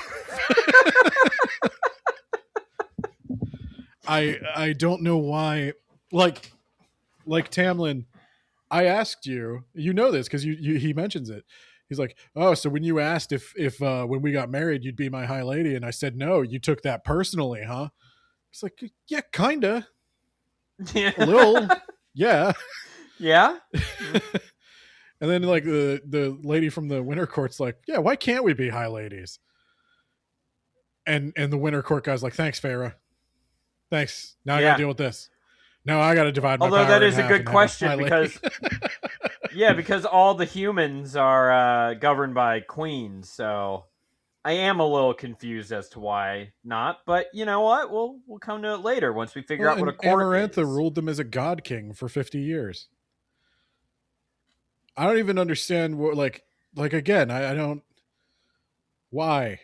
Speaker 2: I don't know why. Like Tamlin, I asked you know this because he mentions it. He's like, oh, so when you asked if when we got married you'd be my high lady, and I said no, you took that personally, huh? It's like, yeah, kinda.
Speaker 1: Yeah.
Speaker 2: A little. Yeah.
Speaker 1: Yeah.
Speaker 2: And then like the lady from the Winter Court's like, yeah, why can't we be high ladies? And the Winter Court guy's like, thanks, Farah. Thanks. Now I gotta deal with this. Now I gotta divide my power.
Speaker 1: Although that is
Speaker 2: in
Speaker 1: a
Speaker 2: half
Speaker 1: good
Speaker 2: and have
Speaker 1: question
Speaker 2: high
Speaker 1: because because all the humans are governed by queens, so I am a little confused as to why not. But you know what? We'll come to it later once we figure out what a court
Speaker 2: Amarantha
Speaker 1: is.
Speaker 2: ruled them as a god king for 50 years. I don't even understand what like again, I don't why.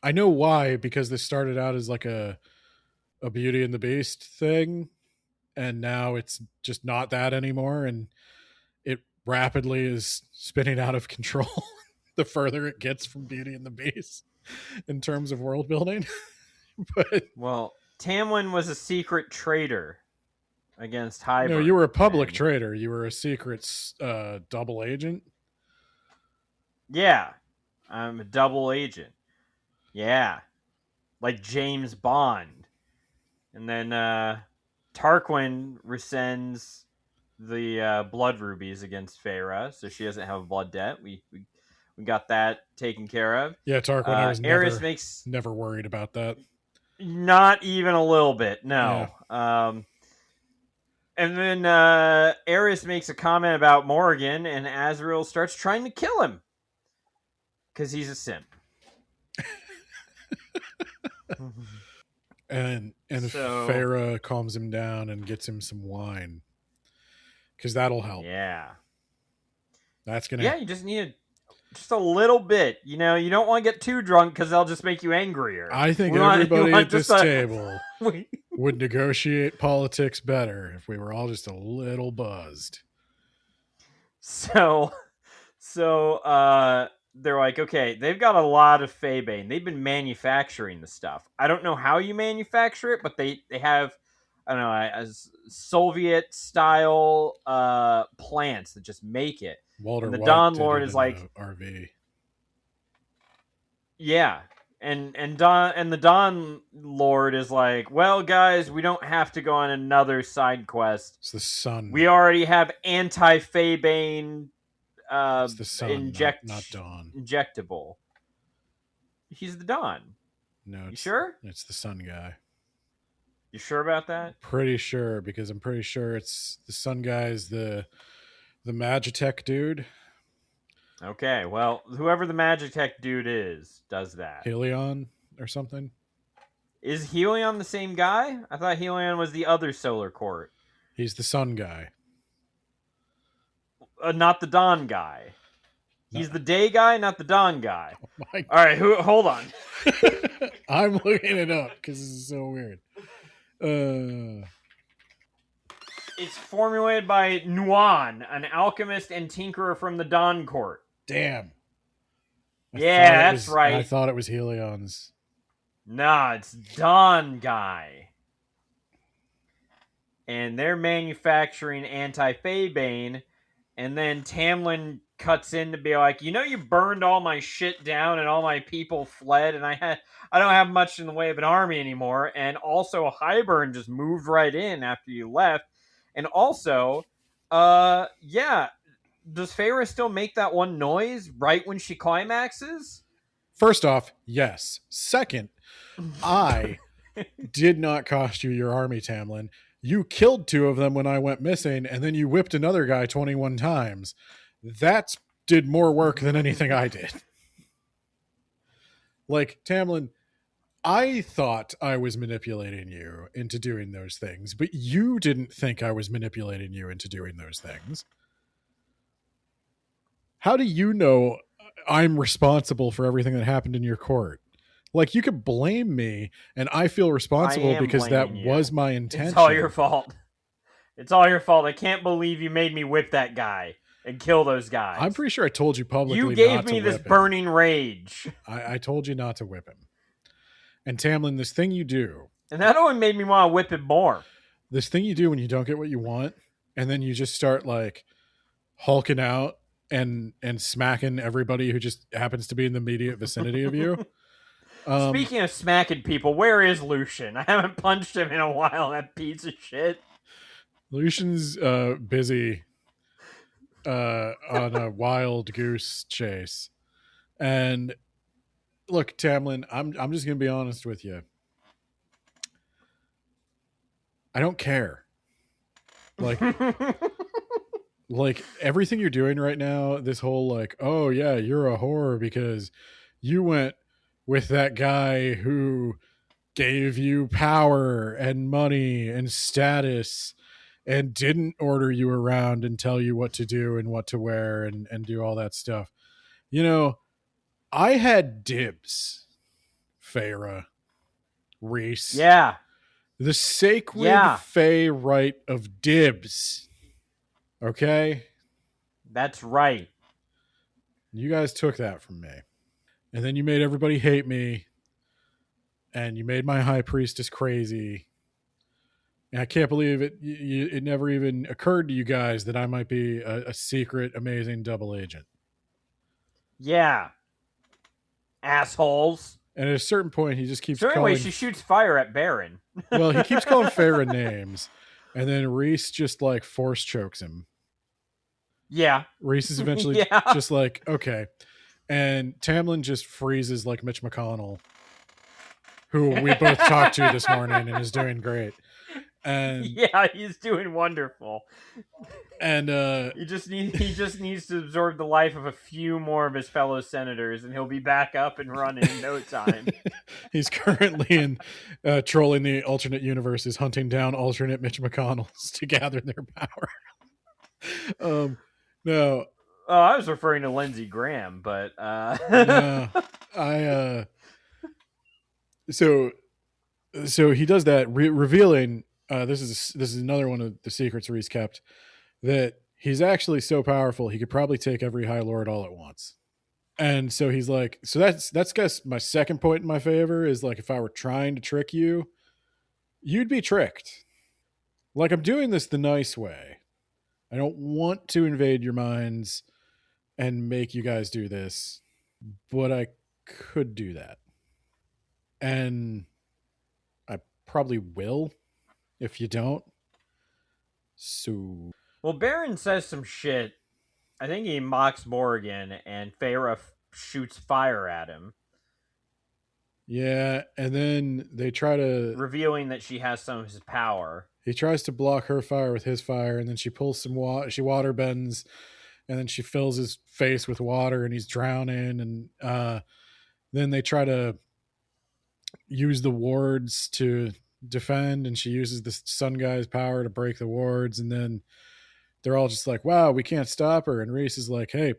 Speaker 2: I know why, because this started out as like a Beauty and the Beast thing, and now it's just not that anymore, and it rapidly is spinning out of control the further it gets from Beauty and the Beast in terms of world building. But
Speaker 1: well, Tamlin was a secret traitor against Hybern.
Speaker 2: No, you were a public traitor. You were a secret double agent.
Speaker 1: Yeah, I'm a double agent. Yeah, like James Bond. And then Tarquin rescinds the blood rubies against Farah, so she doesn't have a blood debt. We got that taken care of.
Speaker 2: Yeah, Tarquin, I was never worried about that.
Speaker 1: Not even a little bit, no. Yeah. And then Eris makes a comment about Morrigan, and Azrael starts trying to kill him because he's a simp.
Speaker 2: And
Speaker 1: So-
Speaker 2: Farah calms him down and gets him some wine because that'll help.
Speaker 1: Yeah.
Speaker 2: That's gonna.
Speaker 1: Yeah, you just need just a little bit. You know, you don't want to get too drunk because they'll just make you angrier.
Speaker 2: I think
Speaker 1: We want-
Speaker 2: everybody
Speaker 1: we want
Speaker 2: at this
Speaker 1: just a-
Speaker 2: table would negotiate politics better if we were all just a little buzzed.
Speaker 1: So they're like, okay, they've got a lot of Fabane. They've been manufacturing the stuff. I don't know how you manufacture it, but they have, I don't know, as Soviet style plants that just make it.
Speaker 2: Walter
Speaker 1: And the
Speaker 2: White
Speaker 1: Dawn
Speaker 2: did
Speaker 1: Lord
Speaker 2: it
Speaker 1: is
Speaker 2: in
Speaker 1: like-
Speaker 2: a RV.
Speaker 1: Yeah. And the Dawn Lord is like, well, guys, we don't have to go on another side quest.
Speaker 2: It's the sun.
Speaker 1: We already have anti-Fabane
Speaker 2: It's the sun, not Dawn.
Speaker 1: injectable. He's the Dawn.
Speaker 2: No,
Speaker 1: You sure?
Speaker 2: It's the sun guy.
Speaker 1: You sure about that?
Speaker 2: Pretty sure, because I'm pretty sure it's the sun guy's the Magitech dude.
Speaker 1: Okay, well, whoever the Magitech dude is does that.
Speaker 2: Helion or something.
Speaker 1: Is Helion the same guy? I thought Helion was the other Solar Court.
Speaker 2: He's the sun guy.
Speaker 1: Not the Dawn guy. He's the day guy, not the Dawn guy.
Speaker 2: Oh my
Speaker 1: All right, hold on.
Speaker 2: I'm looking it up because this is so weird.
Speaker 1: It's formulated by Nuan, an alchemist and tinkerer from the Dawn Court.
Speaker 2: Damn.
Speaker 1: Yeah, that's right.
Speaker 2: I thought it was Helion's.
Speaker 1: Nah, it's Dawn guy. And they're manufacturing anti-Fabane, and then Tamlin cuts in to be like, you know, you burned all my shit down and all my people fled, and I don't have much in the way of an army anymore, and also Hybern just moved right in after you left. And also, yeah, does Feyre still make that one noise right when she climaxes?
Speaker 2: First off, yes. Second, I did not cost you your army, Tamlin. You killed 2 of them when I went missing, and then you whipped another guy 21 times. That did more work than anything I did. Like, Tamlin, I thought I was manipulating you into doing those things, but you didn't think I was manipulating you into doing those things. How do you know I'm responsible for everything that happened in your court? Like, you could blame me, and I feel responsible because that was my intention.
Speaker 1: It's all your fault. It's all your fault. I can't believe you made me whip that guy and kill those guys.
Speaker 2: I'm pretty sure I told you publicly
Speaker 1: You
Speaker 2: not
Speaker 1: gave
Speaker 2: to
Speaker 1: me this
Speaker 2: whip him.
Speaker 1: burning rage.
Speaker 2: I told you not to whip him. And Tamlin, this thing you do,
Speaker 1: And that only made me want to whip him more.
Speaker 2: this thing you do when you don't get what you want, and then you just start like hulking out and smacking everybody who just happens to be in the immediate vicinity of you.
Speaker 1: Speaking of smacking people, where is Lucian? I haven't punched him in a while, that piece of shit.
Speaker 2: Lucian's busy on a wild goose chase. And look, Tamlin, I'm just gonna be honest with you. I don't care. Like everything you're doing right now, this whole like, oh yeah, you're a whore because you went with that guy who gave you power and money and status and didn't order you around and tell you what to do and what to wear and do all that stuff. You know, I had dibs, Feyre, Reese.
Speaker 1: Yeah.
Speaker 2: The sacred
Speaker 1: Yeah.
Speaker 2: Fey right of dibs. Okay?
Speaker 1: That's right.
Speaker 2: You guys took that from me. And then you made everybody hate me. And you made my high priestess crazy. And I can't believe it. It never even occurred to you guys that I might be a secret, amazing double agent.
Speaker 1: Yeah. Assholes.
Speaker 2: And at a certain point, he just keeps
Speaker 1: So anyway,
Speaker 2: calling...
Speaker 1: she shoots fire at Baron.
Speaker 2: Well, he keeps calling Farah names. And then Reese just like force chokes him.
Speaker 1: Yeah.
Speaker 2: Reese is eventually
Speaker 1: Yeah.
Speaker 2: just like, okay. And Tamlin just freezes like Mitch McConnell, who we both talked to this morning and is doing great. And
Speaker 1: Yeah, he's doing wonderful.
Speaker 2: and
Speaker 1: He just needs to absorb the life of a few more of his fellow senators, and he'll be back up and running in no time.
Speaker 2: he's currently in trolling the alternate universes, hunting down alternate Mitch McConnells to gather their power. No,
Speaker 1: Oh, I was referring to Lindsey Graham, but
Speaker 2: no, I so he does that, revealing this is another one of the secrets Reese kept, that he's actually so powerful he could probably take every High Lord all at once. And so he's like, so that's guess my second point in my favor is like, if I were trying to trick you, you'd be tricked. Like, I'm doing this the nice way. I don't want to invade your minds and make you guys do this, but I could do that. And I probably will if you don't. So,
Speaker 1: well, Baron says some shit. I think he mocks Morgan, and Feyre shoots fire at him.
Speaker 2: yeah, and then they try to...
Speaker 1: revealing that she has some of his power.
Speaker 2: He tries to block her fire with his fire, and then she pulls some water. She water bends, and then she fills his face with water, and he's drowning. And then they try to use the wards to defend, and she uses the sun guy's power to break the wards. And then they're all just like, wow, we can't stop her. And Reese is like, hey,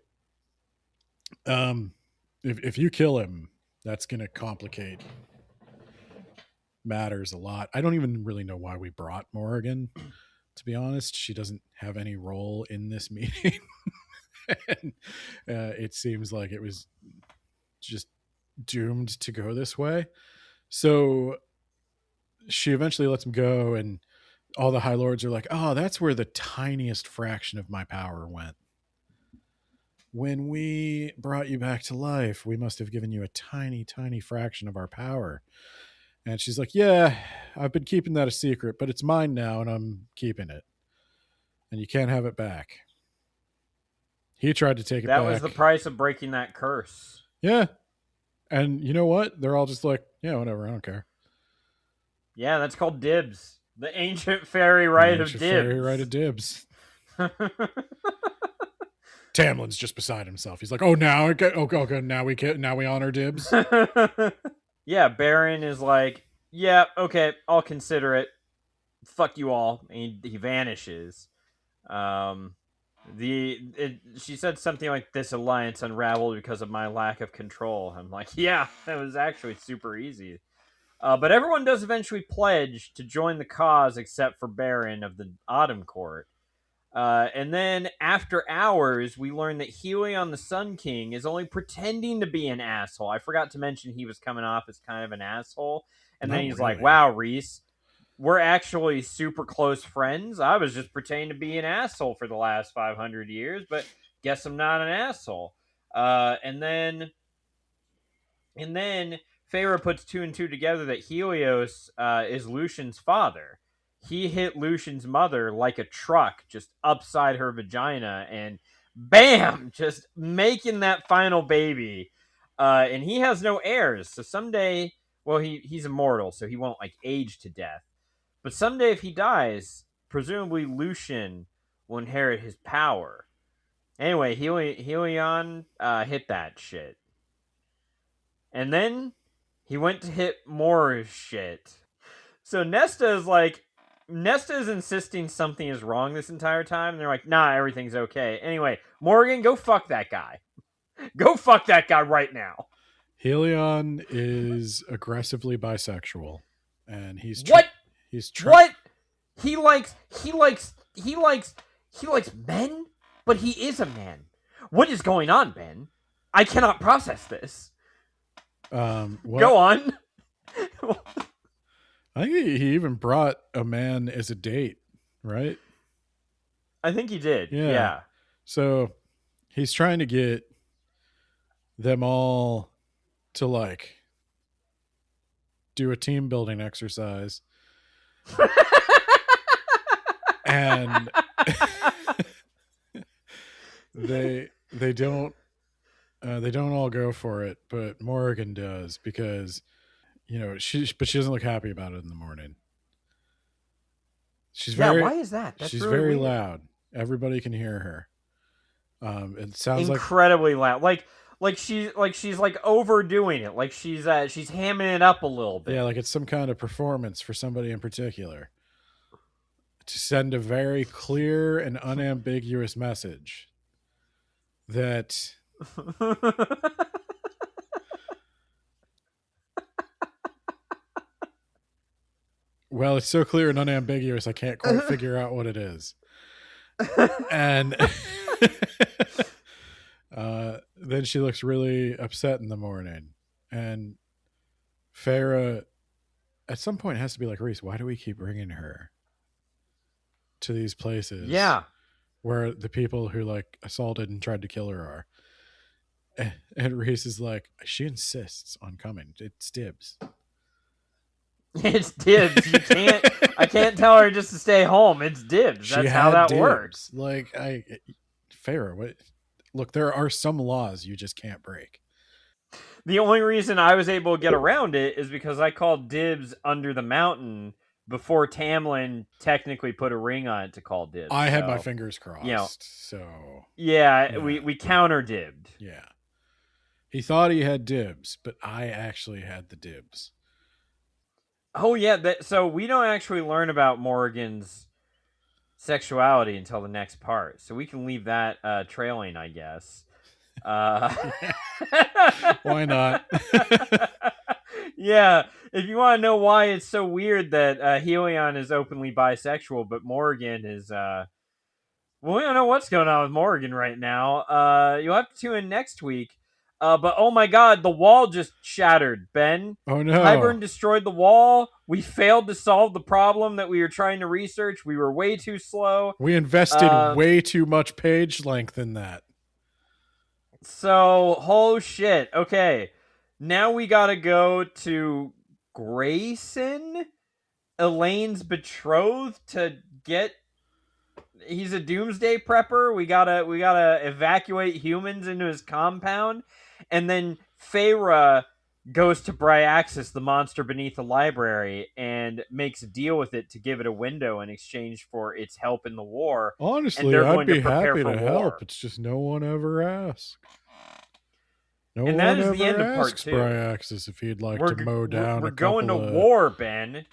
Speaker 2: if you kill him, that's going to complicate matters a lot. I don't even really know why we brought Morgan, to be honest. She doesn't have any role in this meeting. And, it seems like it was just doomed to go this way. So she eventually lets him go, and all the High Lords are like, oh, that's where the tiniest fraction of my power went. When we brought you back to life, we must have given you a tiny, tiny fraction of our power. And she's like, yeah, I've been keeping that a secret, but it's mine now, and I'm keeping it. And you can't have it back. He tried to take it back.
Speaker 1: That was the price of breaking that curse.
Speaker 2: Yeah. And you know what? They're all just like, yeah, whatever, I don't care.
Speaker 1: Yeah, that's called dibs. The ancient fairy right of dibs.
Speaker 2: Fairy right of dibs. Tamlin's just beside himself. He's like, "Oh, now now we honor dibs."
Speaker 1: Yeah, Baron is like, "Yeah, okay, I'll consider it. Fuck you all." And he vanishes. She said something like, "This alliance unraveled because of my lack of control." I'm like, "Yeah, that was actually super easy." But everyone does eventually pledge to join the cause except for Baron of the Autumn Court. And then after hours, we learn that Helion the Sun King is only pretending to be an asshole. I forgot to mention he was coming off as kind of an asshole. And then he's like, wow, Reese, we're actually super close friends. I was just pretending to be an asshole for the last 500 years, but guess I'm not an asshole. And then Feyre puts two and two together that Helios is Lucian's father. He hit Lucian's mother like a truck just upside her vagina, and bam, just making that final baby. And he has no heirs, so someday, well, he's immortal, so he won't like age to death. But someday if he dies, presumably Lucian will inherit his power. Anyway, Helion hit that shit. And then he went to hit more shit. So Nesta is insisting something is wrong this entire time. And they're like, nah, everything's okay. Anyway, Morgan, go fuck that guy. Go fuck that guy right now.
Speaker 2: Helion is aggressively bisexual. And he's...
Speaker 1: What? He likes men? But he is a man. What is going on, Ben? I cannot process this. Go on.
Speaker 2: I think he even brought a man as a date, right?
Speaker 1: I think he did. Yeah.
Speaker 2: So he's trying to get them all to like do a team building exercise. And they don't all go for it, but Morgan does, because she doesn't look happy about it in the morning.
Speaker 1: Why is that? That's
Speaker 2: she's
Speaker 1: really
Speaker 2: very
Speaker 1: weird.
Speaker 2: loud. Everybody can hear her. It sounds
Speaker 1: incredibly loud. Like she's like overdoing it. Like she's hamming it up a little bit.
Speaker 2: Yeah, like it's some kind of performance for somebody in particular to send a very clear and unambiguous message that well, it's so clear and unambiguous I can't quite figure out what it is. And then she looks really upset in the morning, and Farah at some point has to be like, Reese, why do we keep bringing her to these places?
Speaker 1: Yeah,
Speaker 2: where the people who like assaulted and tried to kill her are. And Reese is like, she insists on coming. It's dibs.
Speaker 1: It's dibs. I can't tell her just to stay home. It's dibs. That's how that works.
Speaker 2: Like Farah, what? Look, there are some laws you just can't break.
Speaker 1: The only reason I was able to get around it is because I called dibs under the mountain before Tamlin technically put a ring on it to call dibs.
Speaker 2: I had my fingers crossed.
Speaker 1: Yeah, we counter dibbed.
Speaker 2: Yeah. He thought he had dibs, but I actually had the dibs.
Speaker 1: Oh yeah, so we don't actually learn about Morrigan's sexuality until the next part, so we can leave that trailing, I guess.
Speaker 2: Why not?
Speaker 1: Yeah, if you want to know why it's so weird that Helion is openly bisexual, but Morrigan is well, we don't know what's going on with Morrigan right now. You'll have to tune in next week. But oh my god, the wall just shattered, Ben.
Speaker 2: Oh no.
Speaker 1: Hybern destroyed the wall. We failed to solve the problem that we were trying to research. We were way too slow.
Speaker 2: We invested way too much page length in that.
Speaker 1: So, oh shit. Okay. Now we gotta go to Grayson, Elaine's betrothed, to get... He's a doomsday prepper. We gotta evacuate humans into his compound. And then Feyre goes to Bryaxis, the monster beneath the library, and makes a deal with it to give it a window in exchange for its help in the war.
Speaker 2: Honestly, I'd be happy to help. It's just no one ever asks. No one ever asks Bryaxis if he'd like to mow down
Speaker 1: we're going to war, Ben.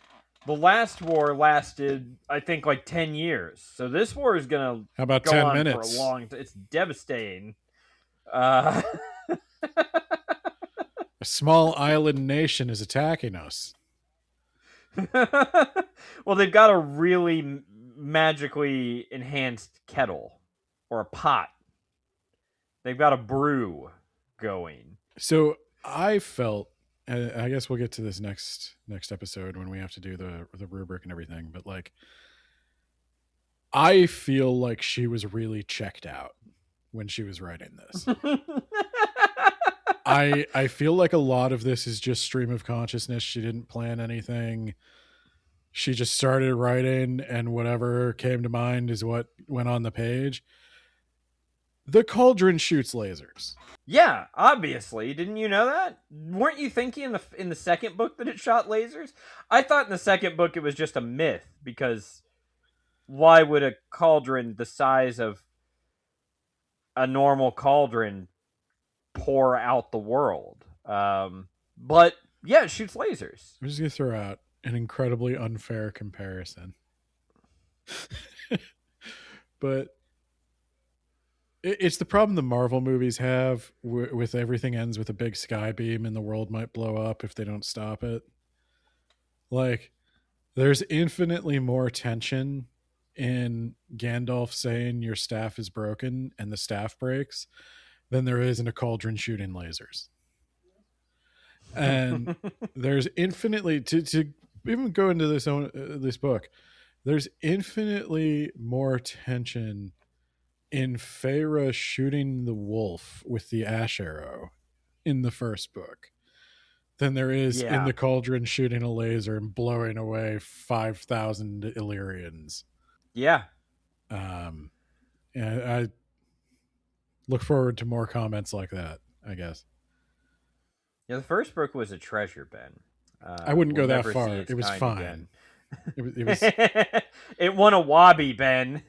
Speaker 1: The last war lasted, I think, like 10 years. So this war is going to
Speaker 2: How about
Speaker 1: go
Speaker 2: 10
Speaker 1: on
Speaker 2: minutes?
Speaker 1: For a long time. It's devastating.
Speaker 2: A small island nation is attacking us.
Speaker 1: Well, they've got a really magically enhanced kettle or a pot. They've got a brew going.
Speaker 2: So I felt, and I guess we'll get to this next episode when we have to do the rubric and everything, but like I feel like she was really checked out when she was writing this. I feel like a lot of this is just stream of consciousness. She didn't plan anything. She just started writing, and whatever came to mind is what went on the page. The cauldron shoots lasers.
Speaker 1: Yeah, obviously. Didn't you know that? Weren't you thinking in the second book that it shot lasers? I thought in the second book it was just a myth, because why would a cauldron the size of a normal cauldron pour out the world? But yeah, it shoots lasers.
Speaker 2: I'm just going to throw out an incredibly unfair comparison. But it's the problem the Marvel movies have with everything ends with a big sky beam and the world might blow up if they don't stop it. Like, there's infinitely more tension in Gandalf saying your staff is broken and the staff breaks than there is in a cauldron shooting lasers. And there's infinitely, to even go into this book, there's infinitely more tension in Feyre shooting the wolf with the ash arrow in the first book than there is in the cauldron shooting a laser and blowing away 5,000 Illyrians.
Speaker 1: Yeah.
Speaker 2: And I look forward to more comments like that, I guess.
Speaker 1: Yeah, the first book was a treasure, Ben.
Speaker 2: I wouldn't go that far. It was fine. It was
Speaker 1: It won a Wobby, Ben.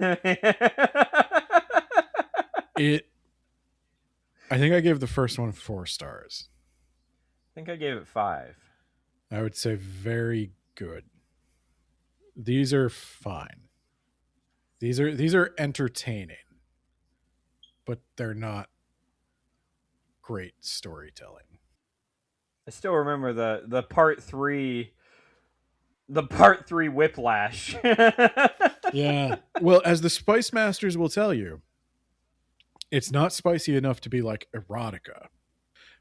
Speaker 2: it. I think I gave the first one 4 stars.
Speaker 1: I think I gave it 5.
Speaker 2: I would say very good. These are fine. These are entertaining, but they're not great storytelling.
Speaker 1: I still remember the part 3. The part 3 whiplash.
Speaker 2: Yeah. Well, as the Spice Masters will tell you, it's not spicy enough to be like erotica,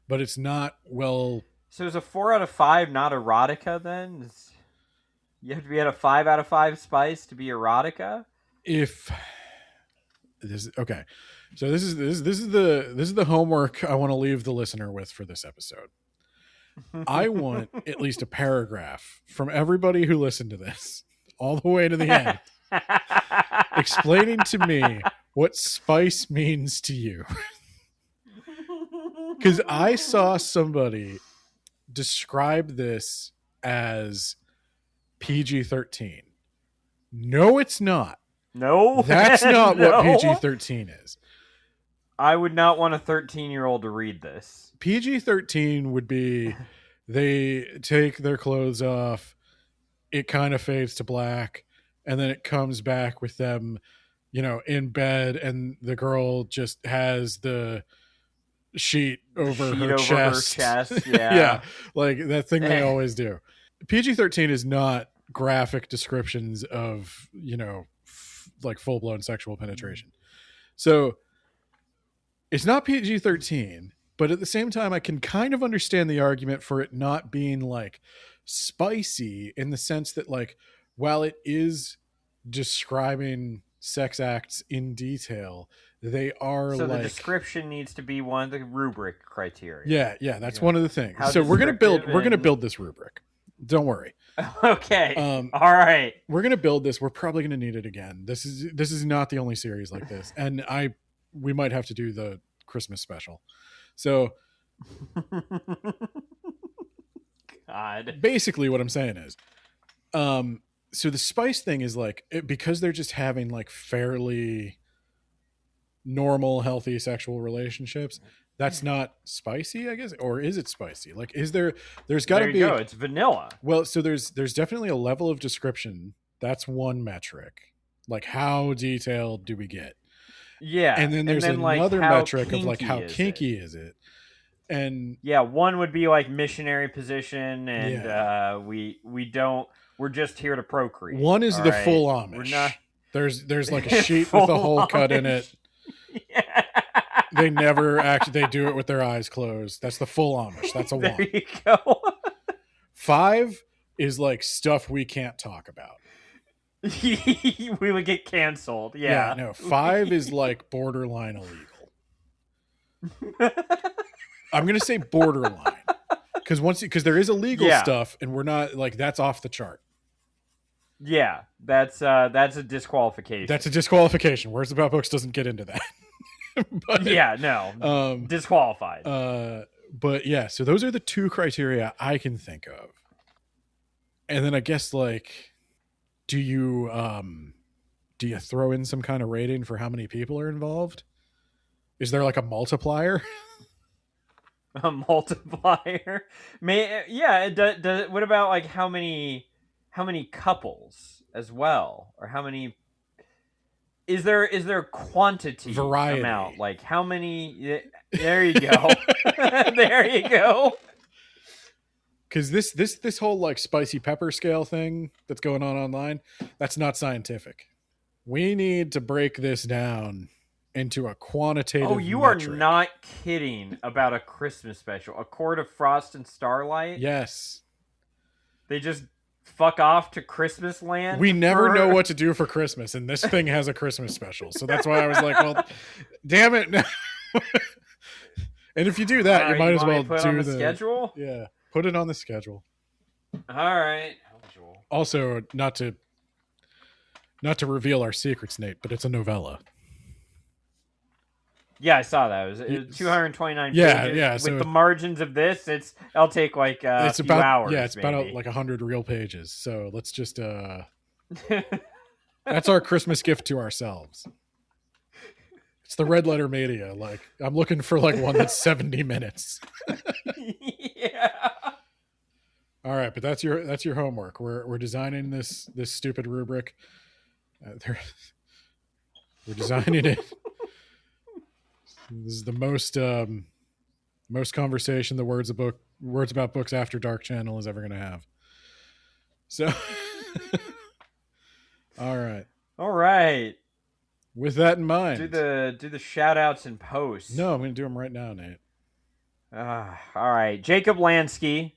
Speaker 2: but it's not well.
Speaker 1: So is a 4 out of 5 not erotica then? You have to be at a 5 out of 5 spice to be erotica?
Speaker 2: If this okay, so this is the homework I want to leave the listener with for this episode. I want at least a paragraph from everybody who listened to this all the way to the end, explaining to me what spice means to you. Because I saw somebody describe this as PG-13. No, it's not.
Speaker 1: No,
Speaker 2: That's not
Speaker 1: no.
Speaker 2: what PG-13 is.
Speaker 1: I would not want a 13-year-old to read this.
Speaker 2: PG-13 would be they take their clothes off, it kind of fades to black, and then it comes back with them, in bed, and the girl just has the sheet over her chest.
Speaker 1: Yeah.
Speaker 2: Yeah, like that thing they always do. PG-13 is not graphic descriptions of, like full-blown sexual penetration. So it's not PG-13, but at the same time, I can kind of understand the argument for it not being like spicy, in the sense that, like, while it is describing sex acts in detail, they are
Speaker 1: so
Speaker 2: like,
Speaker 1: the description needs to be one of the rubric criteria.
Speaker 2: Yeah, that's one of the things.
Speaker 1: How
Speaker 2: so we're gonna
Speaker 1: descriptive
Speaker 2: build this rubric. Don't worry.
Speaker 1: Okay. All right.
Speaker 2: We're gonna build this. We're probably gonna need it again. This is not the only series like this, and we might have to do the Christmas special. So
Speaker 1: God.
Speaker 2: basically what I'm saying is, so the spice thing is like, because they're just having like fairly normal, healthy sexual relationships, that's not spicy, I guess. Or is it spicy? Like, there's gotta be,
Speaker 1: go. It's vanilla.
Speaker 2: Well, so there's definitely a level of description. That's one metric. Like, how detailed do we get?
Speaker 1: Yeah.
Speaker 2: And then there's another metric of like, how kinky is it? And
Speaker 1: yeah, one would be like missionary position, and we're just here to procreate.
Speaker 2: One is the full Amish. We're not... There's like a sheet with a hole cut in it. Yeah. They never they do it with their eyes closed. That's the full Amish. That's a 1.
Speaker 1: There you go.
Speaker 2: 5 is like stuff we can't talk about.
Speaker 1: We would get canceled. Yeah.
Speaker 2: No, 5 is like borderline illegal. I'm gonna say borderline, because there is illegal stuff, and we're not like, that's off the chart.
Speaker 1: Yeah, that's a disqualification.
Speaker 2: That's a disqualification. Words About Books doesn't get into that.
Speaker 1: But, yeah, no, disqualified.
Speaker 2: But yeah, so those are the 2 criteria I can think of. And then I guess, like, do you throw in some kind of rating for how many people are involved? Is there like a multiplier?
Speaker 1: A multiplier? What about like how many couples as well, or how many? Is there quantity
Speaker 2: variety
Speaker 1: amount? Like how many? There you go. There you go.
Speaker 2: Because this whole like spicy pepper scale thing that's going on online, that's not scientific. We need to break this down into a quantitative.
Speaker 1: Oh, you
Speaker 2: metric.
Speaker 1: Are not kidding about a Christmas special. A Quart of Frost and Starlight?
Speaker 2: Yes.
Speaker 1: They just fuck off to Christmas land?
Speaker 2: We never know what to do for Christmas, and this thing has a Christmas special. So that's why I was like, well, damn it. And if you do that, you might as well
Speaker 1: put
Speaker 2: do
Speaker 1: on the schedule?
Speaker 2: Yeah. Put it on the schedule.
Speaker 1: All right.
Speaker 2: Also, not to reveal our secrets, Nate, but it's a novella.
Speaker 1: Yeah, I saw that. It was 229
Speaker 2: Yeah,
Speaker 1: pages.
Speaker 2: yeah,
Speaker 1: With
Speaker 2: so
Speaker 1: the margins of this, it'll take like a
Speaker 2: it's
Speaker 1: few
Speaker 2: about
Speaker 1: hours.
Speaker 2: it's
Speaker 1: maybe.
Speaker 2: about like 100 real pages. So let's just that's our Christmas gift to ourselves. It's the red letter media. Like I'm looking for like one that's 70 minutes.
Speaker 1: Yeah.
Speaker 2: All right, but that's your homework. We're designing this stupid rubric. We're designing it. This is the most conversation the words about books after dark channel is ever going to have. So, all right. With that in mind,
Speaker 1: Do the shout outs in post.
Speaker 2: No, I'm going to do them right now, Nate.
Speaker 1: All right, Jacob Lansky,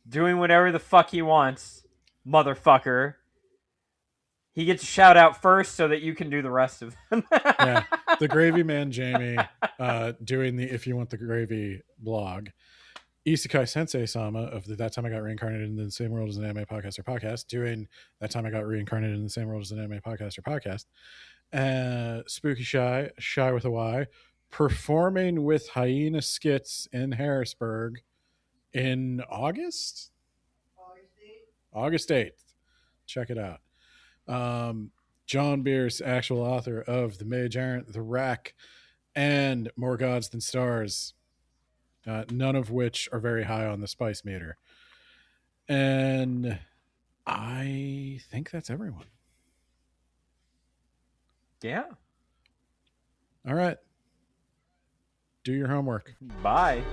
Speaker 1: doing whatever the fuck he wants, motherfucker. He gets a shout out first so that you can do the rest of them.
Speaker 2: Yeah, the Gravy Man Jamie, doing the If You Want the Gravy blog. Isekai Sensei Sama of That Time I Got Reincarnated in the Same World as an Anime Podcaster podcast, doing That Time I Got Reincarnated in the Same World as an Anime Podcaster podcast. Spooky Shy with a Y, performing with Hyena Skits in Harrisburg in August 8th. Check it out. John Bierce, actual author of The Mage Errant, The Rack, and More Gods Than Stars, none of which are very high on the spice meter. And I think that's everyone.
Speaker 1: Yeah.
Speaker 2: All right. Do your homework.
Speaker 1: Bye.